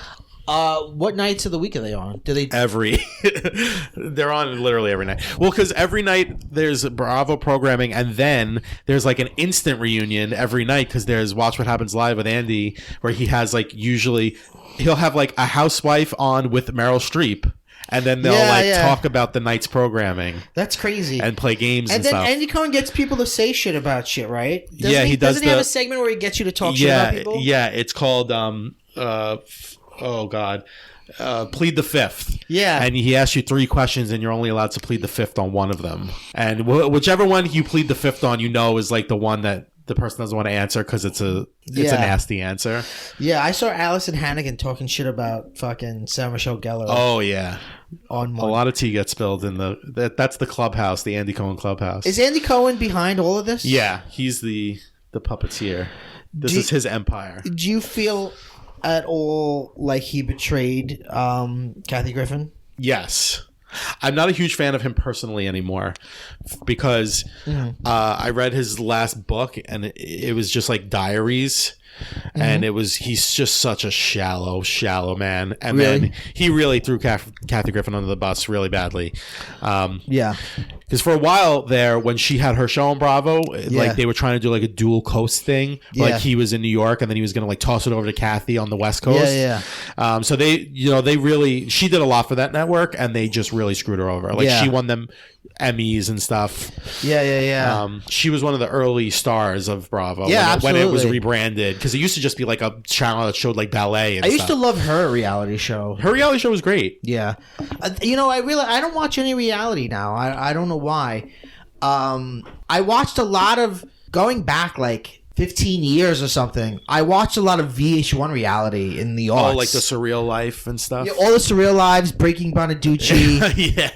What nights of the week are they on? Do they They're on literally every night. Well, because every night there's Bravo programming, and then there's like an instant reunion every night because there's Watch What Happens Live with Andy, where he has like usually he'll have like a housewife on with Meryl Streep. And then they'll talk about the night's programming. That's crazy. And play games and then stuff. Andy Cohen gets people to say shit about shit, right? Doesn't he have a segment where he gets you to talk shit about people? Yeah, it's called plead the fifth. Yeah. And he asks you 3 questions and you're only allowed to plead the fifth on one of them. And whichever one you plead the fifth on, is like the one that the person doesn't want to answer because it's a nasty answer. Yeah, I saw Allison Hannigan talking shit about fucking Sarah Michelle Gellar. Oh yeah, on one. A lot of tea gets spilled in that's the clubhouse, the Andy Cohen clubhouse. Is Andy Cohen behind all of this? Yeah, he's the puppeteer. This is his empire. Do you feel at all like he betrayed Kathy Griffin? Yes. I'm not a huge fan of him personally anymore because I read his last book and it was just like diaries. And he's just such a shallow man. And then he really threw Kathy Griffin under the bus really badly. Because for a while there, when she had her show on Bravo, like they were trying to do like a dual coast thing. Like he was in New York and then he was going to like toss it over to Kathy on the West Coast. So they really, she did a lot for that network and they just really screwed her over. Like she won them Emmys and stuff. She was one of the early stars of Bravo. Yeah, when it was rebranded. because it used to just be like a channel that showed like ballet and I used to stuff. love her reality show. Her reality show was great. Yeah. I don't watch any reality now. I don't know why. I watched a lot of, going back like 15 years or something, I watched a lot of VH1 reality in the aughts. Oh, like the Surreal Life and stuff? Yeah, all the Surreal Lives, Breaking Bonaducci. Yeah.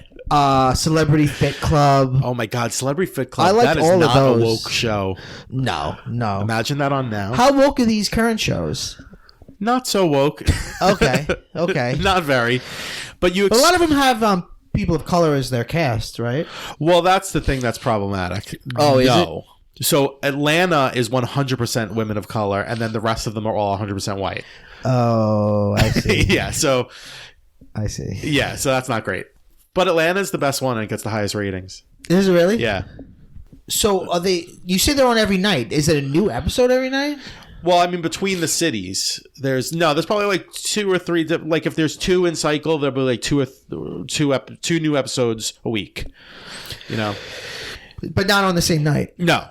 Celebrity Fit Club. Oh my God, Celebrity Fit Club. I liked that is all of not those. a woke show. No. Imagine that on now. How woke are these current shows? Not so woke. Okay. Not very. But But a lot of them have people of color as their cast, right? Well, that's the thing that's problematic. Oh, is no. So Atlanta is 100% women of color, and then the rest of them are all 100% white. Oh, I see. Yeah, so I see. yeah, so that's not great. But Atlanta's the best one and it gets the highest ratings. Is it really? Yeah. So are they? You say they're on every night. Is it a new episode every night? Well, I mean, between the cities, there's probably like 2 or 3. Like if there's 2 in cycle, there'll be like 2 new episodes a week. You know, But not on the same night. no,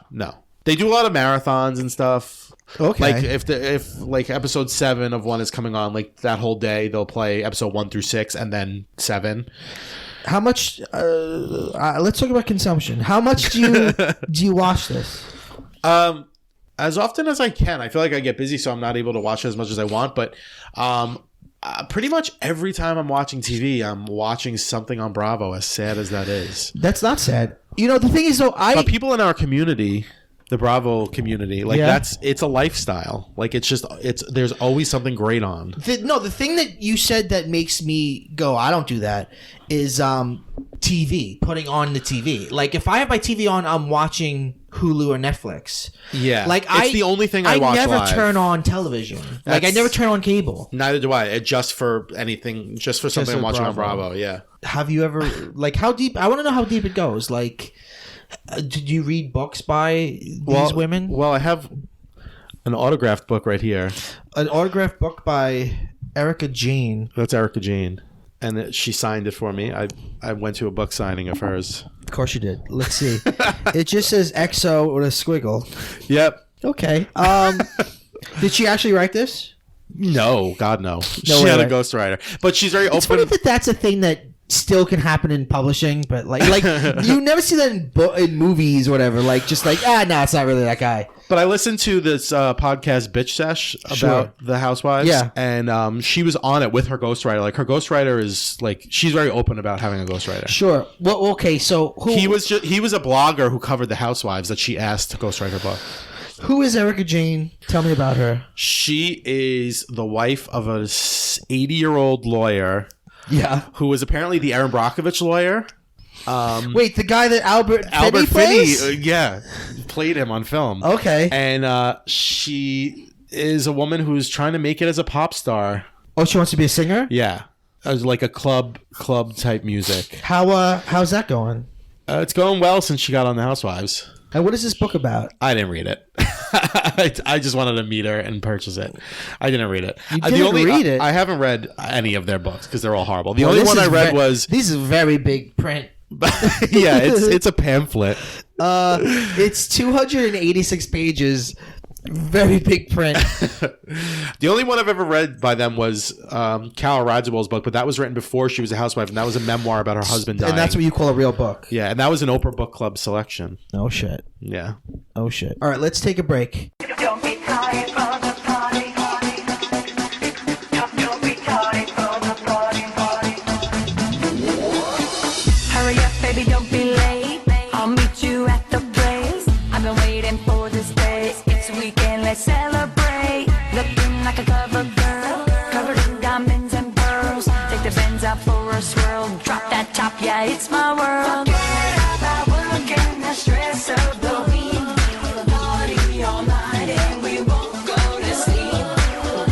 they do a lot of marathons and stuff. Okay. Like if like episode 7 of one is coming on, like that whole day, they'll play episode 1 through 6 and then 7. How much? Let's talk about consumption. How much do you watch this? As often as I can. I feel like I get busy, so I'm not able to watch it as much as I want. But pretty much every time I'm watching TV, I'm watching something on Bravo. As sad as that is, That's not sad. You know, the thing is, though, but people in our community, the Bravo community, like Yeah. it's a lifestyle. Like there's always something great on. the thing that you said that makes me go, I don't do that, is TV, putting on the TV. Like if I have my TV on, I'm watching Hulu or Netflix. Yeah, Like it's the only thing I watch never live. turn on television. Like I That's- never turn on cable. Neither do I. Just for anything, just for something for I'm watching on Bravo. Bravo. Yeah. Have you ever, like, how deep? I want to know how deep it goes. Like, did you read books by these women? Well, I have an autographed book right here. An autographed book by Erica Jane. That's Erica Jane. And she signed it for me. I went to a book signing of hers. Of course you did. Let's see. It just says EXO with a squiggle. Yep. Okay. Did she actually write this? No, God, no. She way, had a right? ghostwriter. But she's very It's funny open. that that's a thing that still can happen in publishing, but like you never see that in movies or whatever. Like just like no, it's not really that guy. But I listened to this podcast, Bitch Sesh, about the Housewives. Yeah. And she was on it with her ghostwriter. Like, her ghostwriter is, like, she's very open about having a ghostwriter. Sure. Well, okay. So He was a blogger who covered the Housewives that she asked to ghostwrite her book. Who is Erica Jane? Tell me about her. She is the wife of a 80-year-old lawyer. Yeah. Who was apparently the Aaron Brockovich lawyer. Wait, the guy that Albert Finney plays? played him on film. Okay. And she is a woman who's trying to make it as a pop star. Oh, she wants to be a singer? Yeah, as like a club type music. How's that going? It's going well since she got on the Housewives. And what is this book about? I didn't read it. I just wanted to meet her and purchase it. I didn't read it. You didn't read it? I haven't read any of their books because they're all horrible. The only one I read was This is very big print. yeah, it's a pamphlet. It's 286 pages. Very big print. The only one I've ever read by them was Carol Radziwill's book, but that was written before she was a housewife, and that was a memoir about her husband dying. And that's what you call a real book. Yeah, and that was an Oprah Book Club selection. Oh, shit. Yeah. Oh, shit. All right, let's take a break. Don't be tired for the party. Don't be tired for the party. Hurry up, baby, don't be late. I'll meet you at the place. I've been waiting for this day. It's weekend, let's celebrate. Looking like a cover girl, covered in diamonds and pearls. Take the Benz out for a swirl. Drop that top, yeah, it's my world. Forget about work and the stress of the week. Party all night and we won't go to sleep.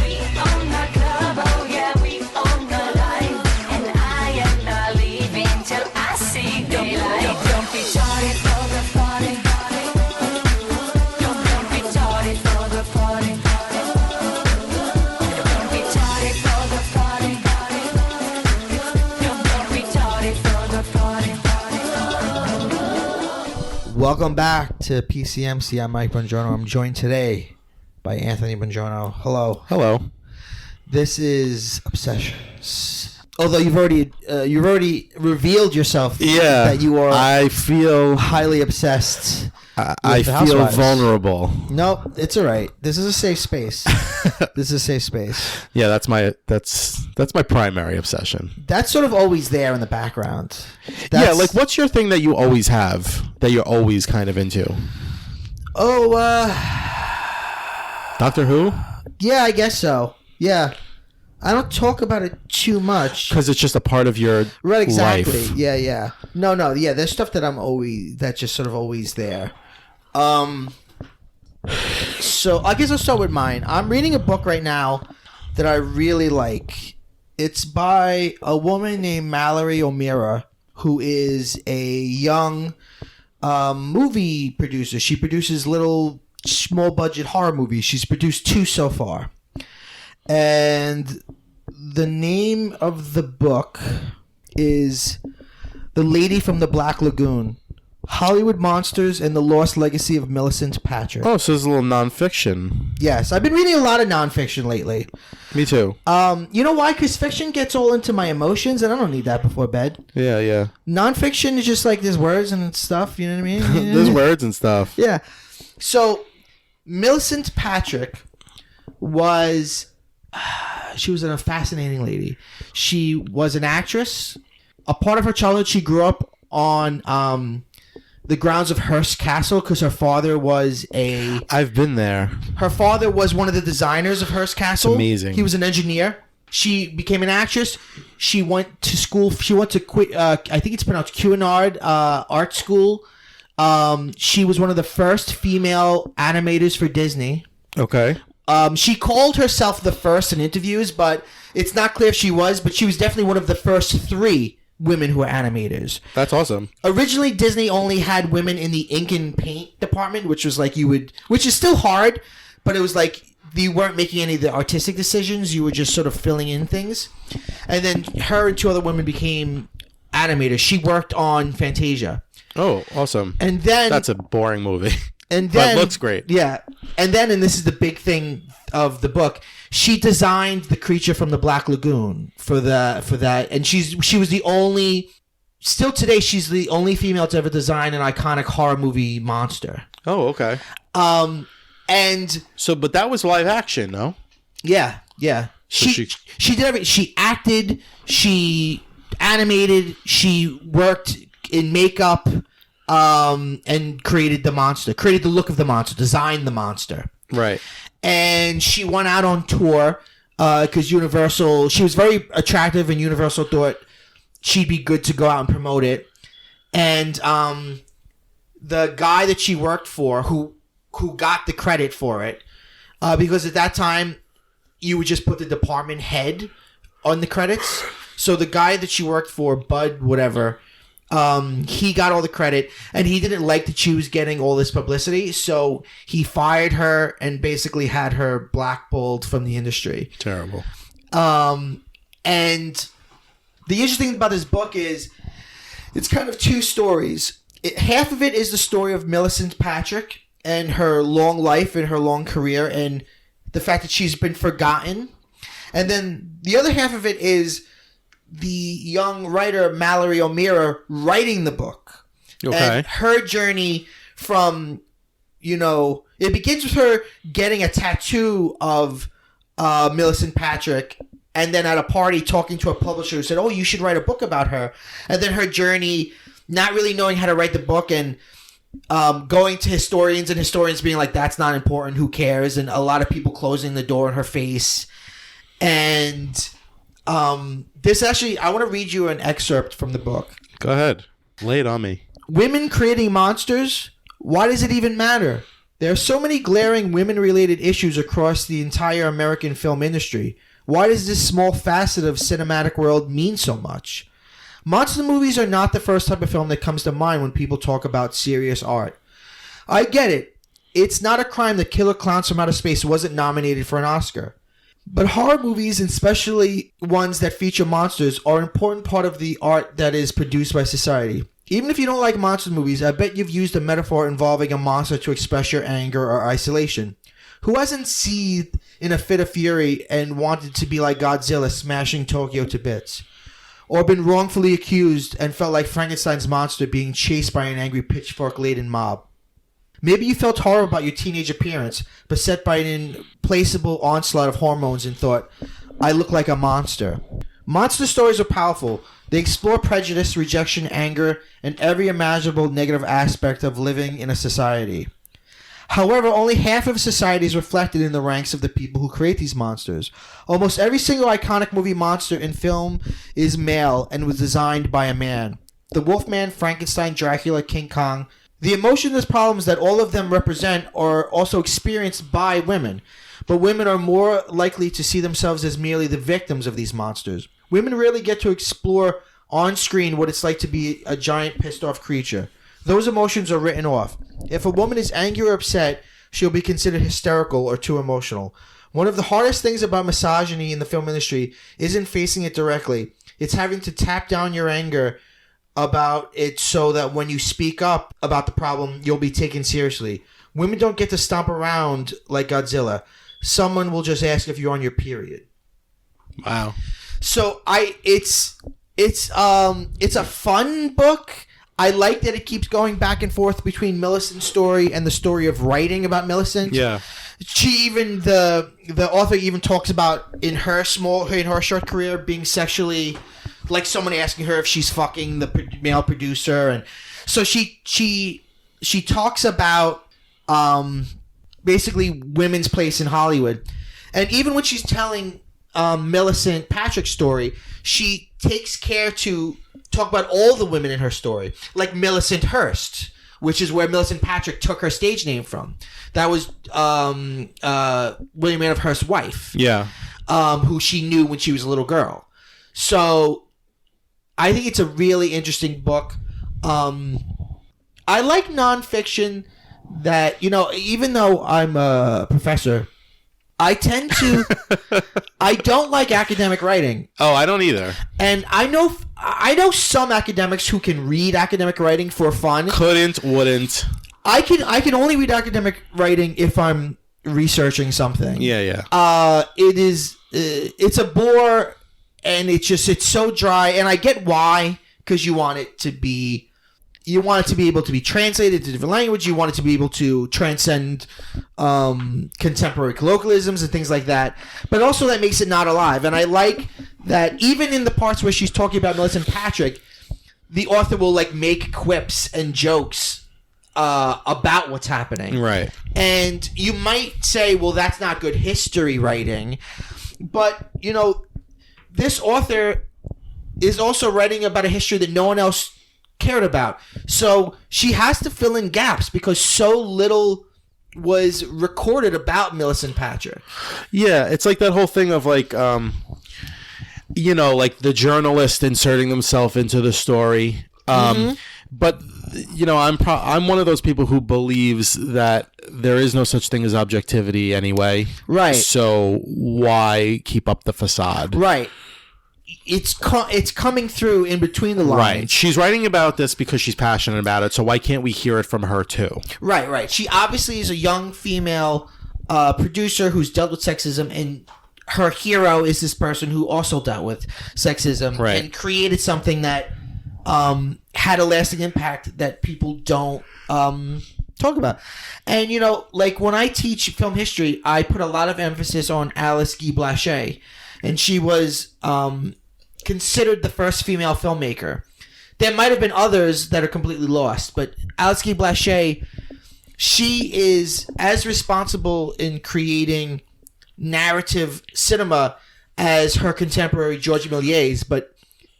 We own the club, oh yeah, we own the life. And I am not leaving till I see daylight. Don't be tardy for the party. Don't be tardy for the party. Don't be tardy for the party. Don't be tardy for the party. Welcome back to PCMC. I'm Mike Bongiorno. I'm joined today by Anthony Bongiorno. Hello. This is Obsessions. Although you've already revealed yourself that you are I feel highly obsessed. I the feel Housewives. vulnerable. Nope, it's all right. This is a safe space. This is a safe space. Yeah, that's my primary obsession. That's sort of always there in the background. Yeah, like what's your thing that you always have that you're always kind of into? Oh, Doctor Who? yeah, I guess so. Yeah. I don't talk about it too much. Because it's just a part of your Right, exactly. life. Yeah. No, yeah, there's stuff that's just sort of always there. So I guess I'll start with mine. I'm reading a book right now that I really like. It's by a woman named Mallory O'Meara, who is a young movie producer. She produces little small budget horror movies. She's produced 2 so far. And the name of the book is The Lady from the Black Lagoon, Hollywood Monsters and the Lost Legacy of Millicent Patrick. Oh, so it's a little nonfiction. Yes, I've been reading a lot of nonfiction lately. Me too. You know why? Because fiction gets all into my emotions, and I don't need that before bed. Yeah. Nonfiction is just like there's words and stuff, you know what I mean? There's words and stuff. Yeah. So, Millicent Patrick was... she was a fascinating lady. She was an actress. A part of her childhood, she grew up on the grounds of Hearst Castle because her father was I've been there. Her father was one of the designers of Hearst Castle. It's amazing. He was an engineer. She became an actress. She went to school. She went to I think it's pronounced Cunard Art School. She was one of the first female animators for Disney. Okay. She called herself the first in interviews, but it's not clear if she was, but she was definitely one of the first 3 women who were animators. That's awesome. Originally, Disney only had women in the ink and paint department, which was like which is still hard, but it was like you weren't making any of the artistic decisions. You were just sort of filling in things. And then her and 2 other women became animators. She worked on Fantasia. Oh, awesome. And then... That's a boring movie. And then, but it looks great. Yeah. And then, and this is the big thing of the book, she designed the creature from the Black Lagoon for that. And she was the only, still today, she's the only female to ever design an iconic horror movie monster. Oh, okay. And so, but that was live action, no? Yeah. So she did everything. She acted, she animated, she worked in makeup, and created the monster, created the look of the monster, designed the monster. Right. And she went out on tour because Universal, she was very attractive, and Universal thought she'd be good to go out and promote it. And the guy that she worked for, who got the credit for it, because at that time you would just put the department head on the credits. So the guy that she worked for, Bud, whatever, he got all the credit, and he didn't like that she was getting all this publicity, so he fired her and basically had her blackballed from the industry. Terrible. And the interesting thing about this book is it's kind of 2 stories. Half of it is the story of Millicent Patrick and her long life and her long career and the fact that she's been forgotten. And then the other half of it is the young writer Mallory O'Meara writing the book. Okay. And her journey from, it begins with her getting a tattoo of Millicent Patrick, and then at a party talking to a publisher who said, oh, you should write a book about her. And then her journey not really knowing how to write the book and going to historians and historians being like, that's not important, who cares? And a lot of people closing the door in her face. And... this actually, I want to read you an excerpt from the book. Go ahead. Lay it on me. Women creating monsters? Why does it even matter? There are so many glaring women-related issues across the entire American film industry. Why does this small facet of cinematic world mean so much? Monster movies are not the first type of film that comes to mind when people talk about serious art. I get it. It's not a crime that Killer Clowns from Outer Space wasn't nominated for an Oscar. But horror movies, and especially ones that feature monsters, are an important part of the art that is produced by society. Even if you don't like monster movies, I bet you've used a metaphor involving a monster to express your anger or isolation. Who hasn't seethed in a fit of fury and wanted to be like Godzilla smashing Tokyo to bits? Or been wrongfully accused and felt like Frankenstein's monster being chased by an angry pitchfork-laden mob? Maybe you felt horror about your teenage appearance, beset by an implacable onslaught of hormones and thought, I look like a monster. Monster stories are powerful. They explore prejudice, rejection, anger, and every imaginable negative aspect of living in a society. However, only half of society is reflected in the ranks of the people who create these monsters. Almost every single iconic movie monster in film is male and was designed by a man. The Wolfman, Frankenstein, Dracula, King Kong. The emotionless problems that all of them represent are also experienced by women. But women are more likely to see themselves as merely the victims of these monsters. Women rarely get to explore on screen what it's like to be a giant pissed off creature. Those emotions are written off. If a woman is angry or upset, she'll be considered hysterical or too emotional. One of the hardest things about misogyny in the film industry isn't facing it directly. It's having to tap down your anger about it so that when you speak up about the problem, you'll be taken seriously. Women don't get to stomp around like Godzilla. Someone will just ask if you're on your period. Wow. So it's a fun book. I like that it keeps going back and forth between Millicent's story and the story of writing about Millicent. Yeah. She even the author even talks about in her short career being sexually, like someone asking her if she's fucking the male producer, and so she talks about basically women's place in Hollywood, and even when she's telling Millicent Patrick's story, she takes care to talk about all the women in her story, like Millicent Hurst, which is where Millicent Patrick took her stage name from. That was William Adolph Hearst's wife. Yeah. Who she knew when she was a little girl. So I think it's a really interesting book. I like nonfiction that, even though I'm a professor, I tend to... I don't like academic writing. Oh, I don't either. And I know some academics who can read academic writing for fun. Wouldn't. I can only read academic writing if I'm researching something. Yeah. It's a bore, and it's so dry, and I get why, because you want it to be able to be translated to different language. You want it to be able to transcend contemporary colloquialisms and things like that. But also that makes it not alive. And I like that even in the parts where she's talking about Millicent Patrick, the author will make quips and jokes about what's happening. Right. And you might say, well, that's not good history writing. But, this author is also writing about a history that no one else cared about. So she has to fill in gaps because so little was recorded about Millicent Patrick. Yeah, it's like that whole thing of the journalist inserting themselves into the story. But I'm one of those people who believes that there is no such thing as objectivity anyway. Right. So why keep up the facade? Right. It's coming through in between the lines. Right. She's writing about this because she's passionate about it, so why can't we hear it from her too? Right. She obviously is a young female producer who's dealt with sexism, and her hero is this person who also dealt with sexism and created something that had a lasting impact that people don't talk about. And, when I teach film history, I put a lot of emphasis on Alice Guy Blaché, and she was... considered the first female filmmaker. There might have been others that are completely lost, but Alice Guy Blaché, she is as responsible in creating narrative cinema as her contemporary George Méliès, but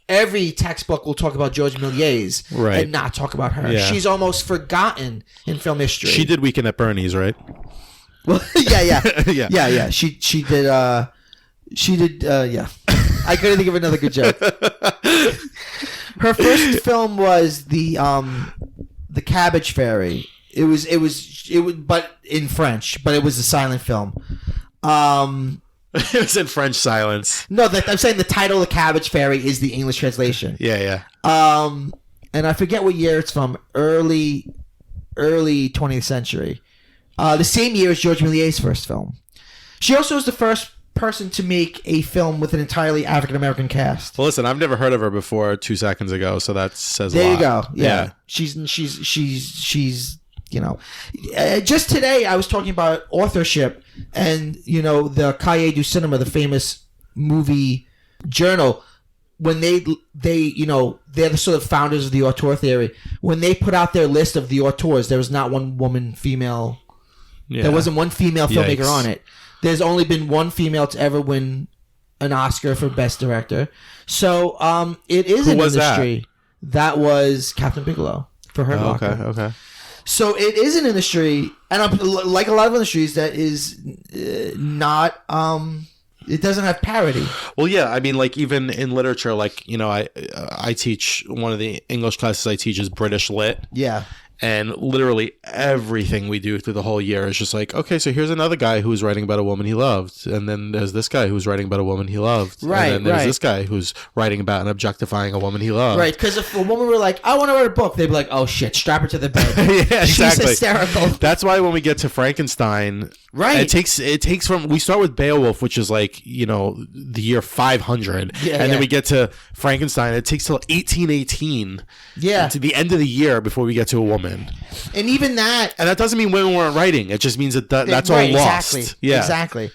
every textbook will talk about George Méliès and not talk about her. Yeah. She's almost forgotten in film history. She did Weekend at Bernie's, right? Well, yeah. Yeah. She did. Yeah. I couldn't think of another good joke. Her first film was the Cabbage Fairy. It was, but in French. But it was a silent film. It was in French silence. No, I'm saying the title, The Cabbage Fairy, is the English translation. Yeah. And I forget what year it's from. Early 20th century. the same year as George Méliès's first film. She also is the first person to make a film with an entirely African American cast. Well, listen, I've never heard of her before 2 seconds ago, so that says a lot. There you go. Yeah. She's just today I was talking about authorship, and the Cahiers du Cinema, the famous movie journal, when they're the sort of founders of the auteur theory. When they put out their list of the auteurs, there was not one female. Yeah. There wasn't one female filmmaker on it. There's only been one female to ever win an Oscar for Best Director. So it is an industry. That was Catherine Bigelow for Hurt Locker. Okay. So it is an industry, and like a lot of industries, that is not. It doesn't have parity. Well, yeah. I mean, like even in literature, like I teach one of the English classes I teach is British Lit. Yeah. And literally everything we do through the whole year is just like, okay, so here's another guy who's writing about a woman he loved. And then there's this guy who's writing about a woman he loved. Right, and then there's this guy who's writing about and objectifying a woman he loved. Right, because if a woman were like, I want to write a book, they'd be like, oh shit, strap her to the bed. Yeah, exactly. She's hysterical. That's why when we get to Frankenstein, right, it takes from, we start with Beowulf, which is like, the year 500. Yeah, and then we get to Frankenstein. It takes till 1818 to the end of the year before we get to a woman. And even that... And that doesn't mean women weren't writing. It just means that's all lost. Exactly. Yeah. Exactly.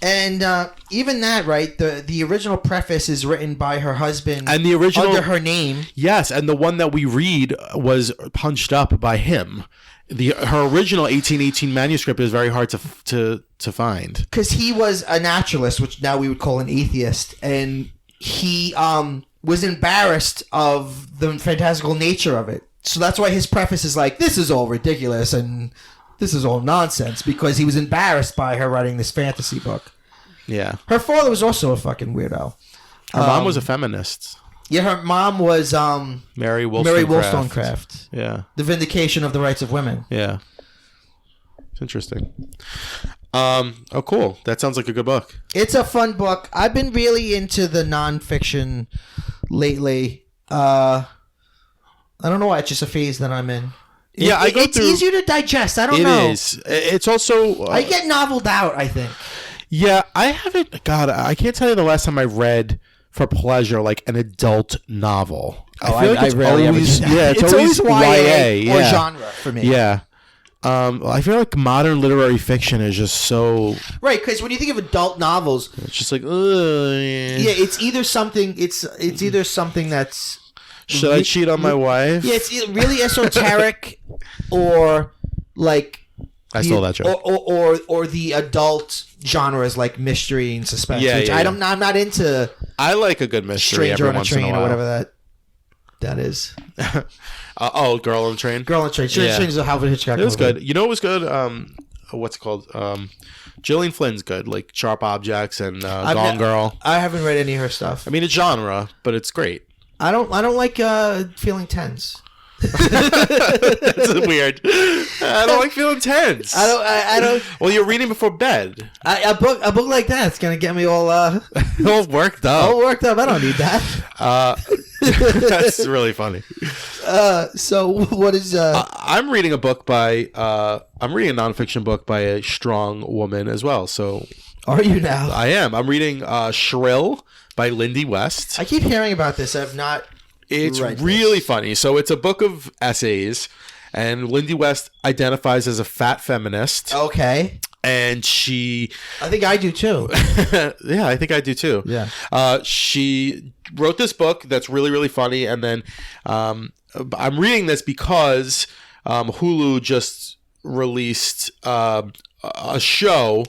And even that, right, the original preface is written by her husband and the original, under her name. Yes, and the one that we read was punched up by him. Her original 1818 manuscript is very hard to find. Because he was a naturalist, which now we would call an atheist, and he was embarrassed of the fantastical nature of it. So that's why his preface is like, this is all ridiculous and this is all nonsense, because he was embarrassed by her writing this fantasy book. Yeah. Her father was also a fucking weirdo. Her mom was a feminist. Yeah, her mom was Mary Wollstonecraft. Wollstonecraft. Yeah. The Vindication of the Rights of Women. Yeah. It's interesting. Oh, cool. That sounds like a good book. It's a fun book. I've been really into the nonfiction lately. I don't know why. It's just a phase that I'm in. It's easier to digest. I don't know. It is. It's also... I get noveled out, I think. Yeah, I haven't... God, I can't tell you the last time I read for pleasure like an adult novel. I feel like it's rarely always... Yeah, it's always YA or genre for me. Yeah. I feel like modern literary fiction is just so... Right, because when you think of adult novels... It's just like... Yeah, it's either something... It's either something that's... Should I cheat on my wife? Yeah, it's either really esoteric or like... I stole that joke. Or the adult genres like mystery and suspense, which I'm not into. I like a good mystery Stranger every on a once in a Train while. or whatever that is. Girl on the Train? Girl on the Train. Stranger on the Train is a Alfred Hitchcock movie. It was good. You know what was good? What's it called? Gillian Flynn's good, like Sharp Objects and Gone Girl. I haven't read any of her stuff. I mean, it's genre, but it's great. I don't like feeling tense. That's weird. I don't like feeling tense. I don't. Well, you're reading before bed. A book like that's gonna get me all all worked up. All worked up. I don't need that. That's really funny. So what is? I'm reading a book by. I'm reading a nonfiction book by a strong woman as well. So. Are you now? I am. I'm reading Shrill by Lindy West. I keep hearing about this. I've not. It's really funny. So it's a book of essays, and Lindy West identifies as a fat feminist. Okay. And she... I think I do too. Yeah, I think I do too. Yeah. She wrote this book that's really, really funny, and then I'm reading this because Hulu just released a show...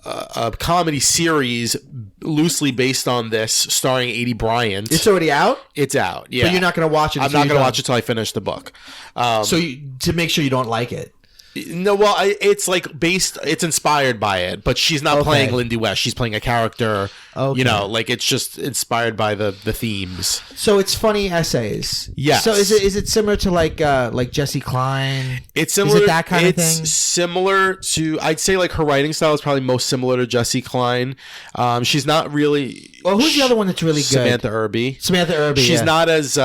a comedy series loosely based on this, starring Aidy Bryant. It's already out? It's out, yeah. But you're not going to watch it? I'm not going to watch it until I finish the book. So to make sure you don't like it? No, well, it's like it's inspired by it, but she's not playing Lindy West. She's playing a character, like it's just inspired by the themes. So it's funny essays. Yes. So is it similar to like Jesse Klein? It's similar. Is it that kind of thing? It's similar to, I'd say like her writing style is probably most similar to Jesse Klein. She's not really. Well, who's the other one that's really good? Samantha Irby. Samantha Irby. She's not as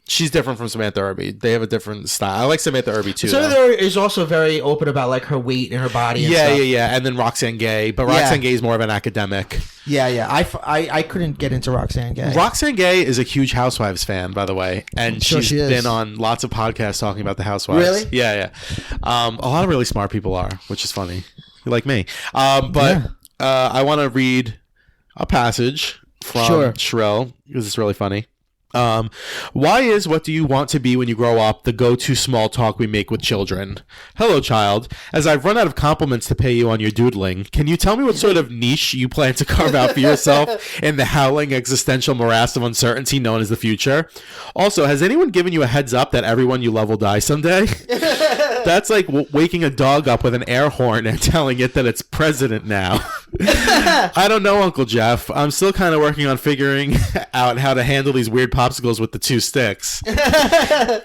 She's different from Samantha Irby. They have a different style. I like Samantha Irby too. Samantha Irby is also very open about like her weight and her body. And stuff. Yeah. And then Roxane Gay, but Roxane Gay is more of an academic. Yeah. I couldn't get into Roxane Gay. Roxane Gay is a huge Housewives fan, by the way, and she's been on lots of podcasts talking about the Housewives. Really? Yeah. A lot of really smart people are, which is funny, like me. But I want to read a passage from Shrill because it's really funny. Why is what do you want to be when you grow up the go-to small talk we make with children? Hello, child. As I've run out of compliments to pay you on your doodling, can you tell me what sort of niche you plan to carve out for yourself in the howling existential morass of uncertainty known as the future? Also, has anyone given you a heads up that everyone you love will die someday? That's like waking a dog up with an air horn and telling it that it's president now. I don't know, Uncle Jeff. I'm still kind of working on figuring out how to handle these weird popsicles with the 2 sticks.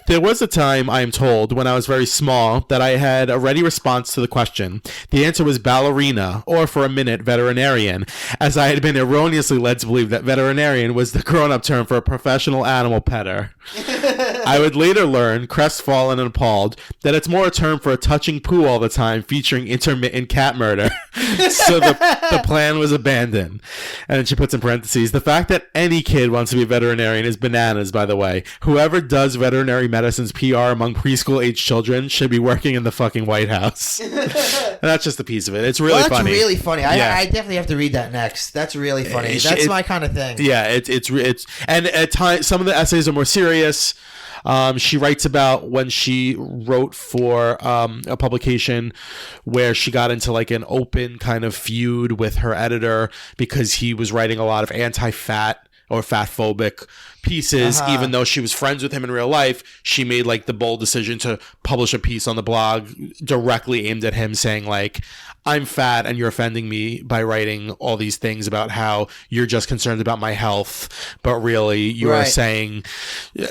There was a time, I am told, when I was very small, that I had a ready response to the question. The answer was ballerina, or for a minute, veterinarian, as I had been erroneously led to believe that veterinarian was the grown-up term for a professional animal petter. I would later learn, crestfallen and appalled, that it's more a term for a touching poo all the time featuring intermittent cat murder. So the plan was abandoned. And then she puts in parentheses, the fact that any kid wants to be a veterinarian is bananas, by the way. Whoever does veterinary medicine's PR among preschool-age children should be working in the fucking White House. And that's just a piece of it. It's really funny. That's really funny. I definitely have to read that next. That's really funny. That's my kind of thing. Yeah, it's and at times some of the essays are more serious. She writes about when she wrote for a publication where she got into like an open kind of feud with her editor because he was writing a lot of anti-fat or fat-phobic pieces. Even though she was friends with him in real life, she made like the bold decision to publish a piece on the blog directly aimed at him, saying like, I'm fat and you're offending me by writing all these things about how you're just concerned about my health, but really you are saying,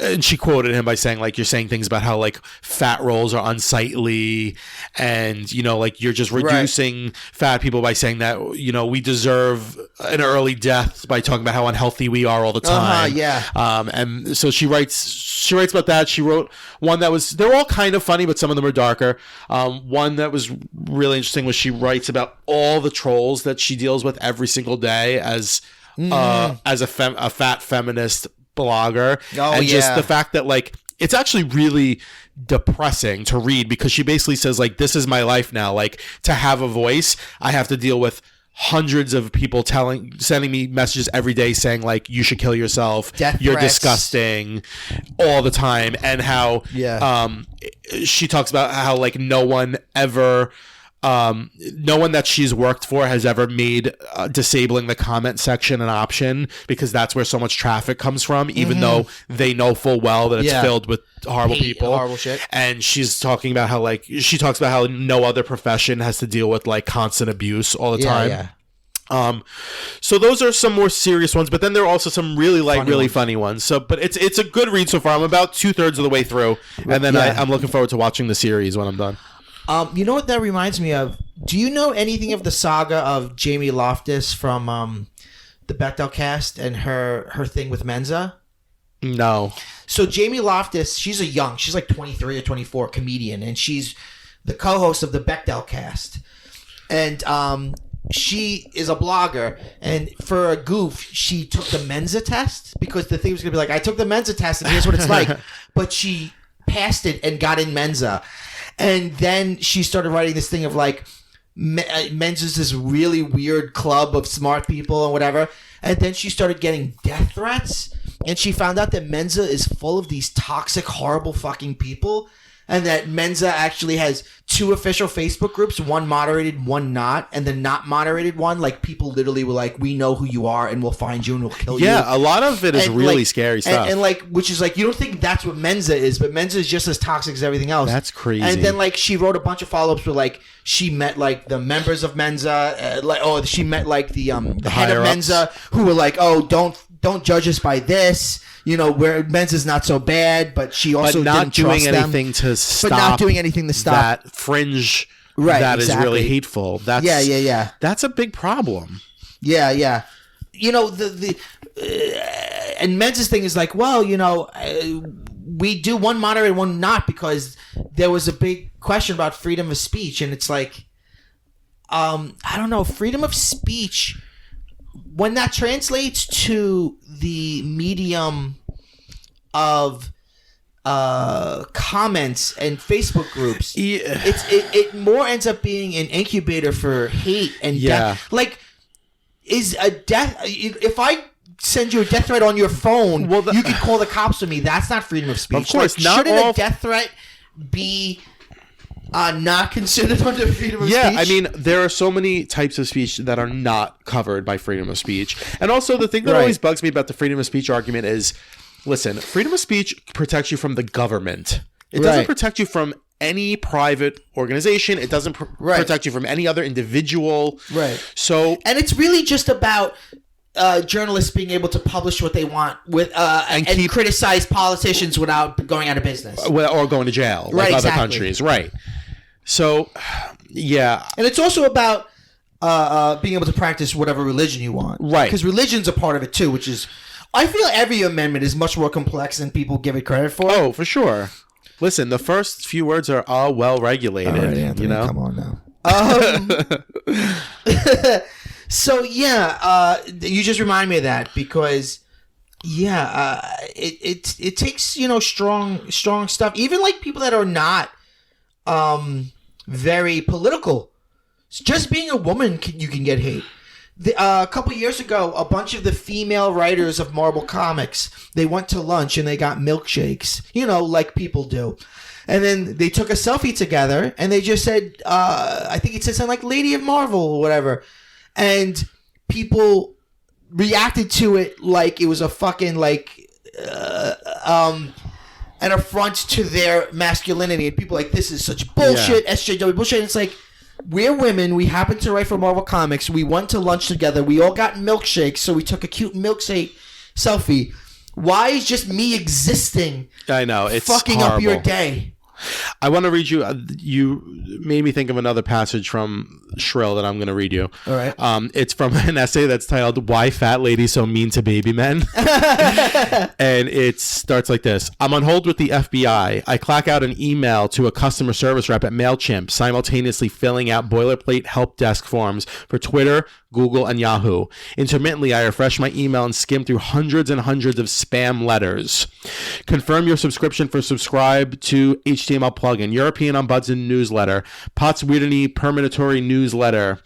and she quoted him by saying like, you're saying things about how like fat rolls are unsightly and, you know, like you're just reducing fat people by saying that, you know, we deserve an early death by talking about how unhealthy we are all the time. And so she writes about that. She wrote one that was, they're all kind of funny, but some of them are darker. One that was really interesting was she writes about all the trolls that she deals with every single day as a fat feminist blogger. Just the fact that like it's actually really depressing to read because she basically says like, this is my life now. Like to have a voice, I have to deal with hundreds of people sending me messages every day saying like, you should kill yourself, you're disgusting, all the time. And how she talks about how like no one that she's worked for has ever made disabling the comment section an option because that's where so much traffic comes from, even though they know full well that it's filled with horrible people, horrible shit. And she's talking about how like she talks about how no other profession has to deal with like constant abuse all the time. So those are some more serious ones, but then there are also some really funny ones. So, but it's a good read so far. I'm about 2/3 of the way through, and then I'm looking forward to watching the series when I'm done. You know what that reminds me of? Do you know anything of the saga of Jamie Loftus from the Bechdel cast and her thing with Menza? No. So Jamie Loftus, she's like 23 or 24 comedian, and she's the co-host of the Bechdel cast. And she is a blogger, and for a goof, she took the Menza test because the thing was going to be like, I took the Menza test, and here's what it's like. But she passed it and got in Menza. And then she started writing this thing of like, Menza's this really weird club of smart people and whatever. And then she started getting death threats. And she found out that Menza is full of these toxic, horrible fucking people. And that Menza actually has 2 official Facebook groups, one moderated, one not. And the not moderated one, like people literally were like, we know who you are and we'll find you and we'll kill you. Yeah, a lot of it is really scary stuff. And like, which is like, you don't think that's what Menza is, but Menza is just as toxic as everything else. That's crazy. And then like she wrote a bunch of follow-ups where like she met like the members of Menza, she met like the head of Menza who were like, oh, don't judge us by this. You know, where Menza's not so bad, but she also didn't trust them. But not doing anything to stop that fringe that is really hateful. That's That's a big problem. Yeah. You know, and Menza's thing is like, well, you know, we do one moderate and one not because there was a big question about freedom of speech, and it's like, I don't know, freedom of speech, when that translates to the medium of comments and Facebook groups, it more ends up being an incubator for hate and death. Like, is a death, if I send you a death threat on your phone, you can call the cops on me. That's not freedom of speech. Of course, like, shouldn't a death threat be not considered under freedom of speech? Yeah, I mean, there are so many types of speech that are not covered by freedom of speech. And also, the thing that always bugs me about the freedom of speech argument is, listen, freedom of speech protects you from the government. It doesn't protect you from any private organization. It doesn't protect you from any other individual. Right. So, and it's really just about journalists being able to publish what they want with and criticize politicians without going out of business or going to jail, like other countries. Right. So, yeah. And it's also about being able to practice whatever religion you want. Right. Because religion's a part of it too, which is, I feel every amendment is much more complex than people give it credit for. Oh, for sure. Listen, the first few words are all well regulated. All right, Anthony, you know? Come on now. So yeah, you just remind me of that because it takes strong stuff. Even like people that are not very political, just being a woman, you can get hate. A couple years ago, a bunch of the female writers of Marvel Comics, they went to lunch and they got milkshakes, like people do. And then they took a selfie together and they just said, I think it said something like Lady of Marvel or whatever. And people reacted to it like it was a fucking an affront to their masculinity. And people like, this is such bullshit, SJW bullshit. And it's like, we're women. We happen to write for Marvel Comics. We went to lunch together. We all got milkshakes, so we took a cute milkshake selfie. Why is just me existing? I know, it's fucking horrible. Up your day. I want to read you. You made me think of another passage from Shrill that I'm going to read you. All right. It's from an essay that's titled "Why Fat Ladies So Mean to Baby Men," and it starts like this: I'm on hold with the FBI. I clack out an email to a customer service rep at MailChimp, simultaneously filling out boilerplate help desk forms for Twitter, Google, and Yahoo. Intermittently, I refresh my email and skim through hundreds and hundreds of spam letters. Confirm your subscription for subscribe to HTML plugin, European Ombudsman newsletter, Potts Weirdly Permanatory newsletter,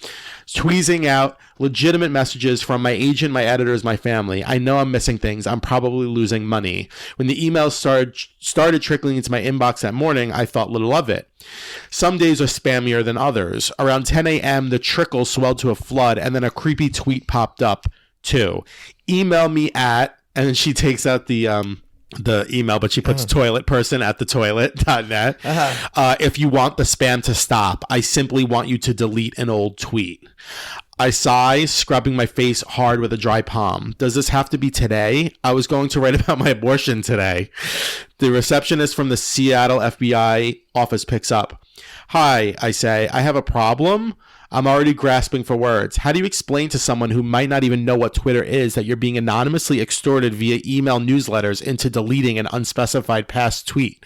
tweezing out legitimate messages from my agent, my editors, my family. I know I'm missing things. I'm probably losing money. When the emails started trickling into my inbox that morning, I thought little of it. Some days are spammier than others. Around 10 a.m., the trickle swelled to a flood, and then a creepy tweet popped up, too. Email me at, and then she takes out the email, but she puts toiletperson@thetoilet.net. If you want the spam to stop, I simply want you to delete an old tweet. I sigh, scrubbing my face hard with a dry palm. Does this have to be today? I was going to write about my abortion today. The receptionist from the Seattle FBI office picks up. Hi, I say, I have a problem. I'm already grasping for words. How do you explain to someone who might not even know what Twitter is that you're being anonymously extorted via email newsletters into deleting an unspecified past tweet?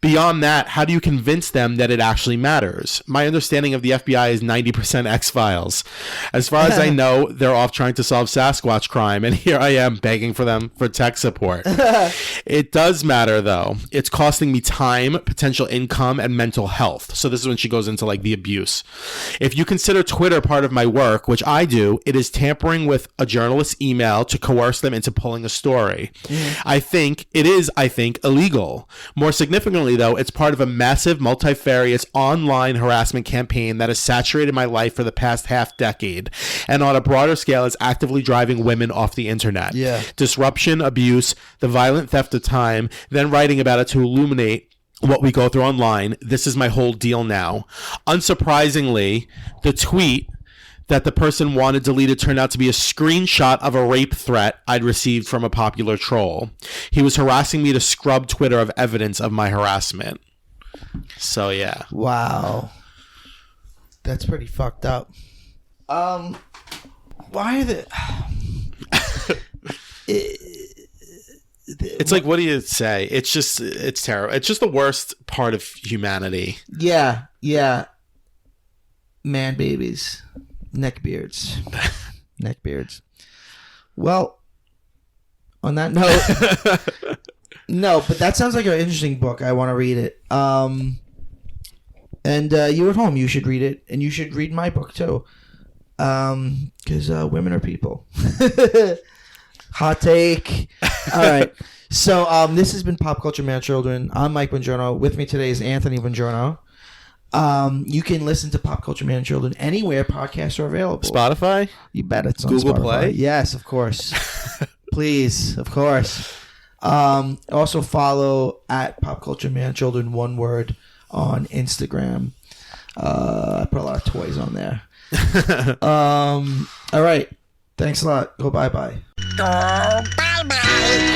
Beyond that, how do you convince them that it actually matters? My understanding of the FBI is 90% X-Files. As far as I know, they're off trying to solve Sasquatch crime, and here I am begging for them for tech support. It does matter, though. It's costing me time, potential income, and mental health. So this is when she goes into like the abuse. If you consider Twitter part of my work, which I do, it is tampering with a journalist's email to coerce them into pulling a story. I think it is illegal. More significantly, though, it's part of a massive, multifarious online harassment campaign that has saturated my life for the past half decade, and on a broader scale is actively driving women off the internet. Disruption, abuse, the violent theft of time, then writing about it to illuminate what we go through online. This is my whole deal now. Unsurprisingly, the tweet that the person wanted deleted turned out to be a screenshot of a rape threat I'd received from a popular troll. He was harassing me to scrub Twitter of evidence of my harassment. So yeah. Wow. That's pretty fucked up. Why are the... It's like, what do you say? It's terrible. It's just the worst part of humanity. Yeah. Man babies. Neckbeards. Well, on that note, no, but that sounds like an interesting book. I want to read it. And you at home, you should read it, and you should read my book too. Because women are people. Hot take. All right. So this has been Pop Culture Man Children. I'm Mike Bongiorno. With me today is Anthony Bongiorno. You can listen to Pop Culture Man Children anywhere podcasts are available. Spotify? You bet it's on Google Spotify. Play? Yes, of course. Please, of course. Also follow at Pop Culture Man Children, one word, on Instagram. I put a lot of toys on there. All right. Thanks a lot. Go bye-bye. Oh, bye-bye.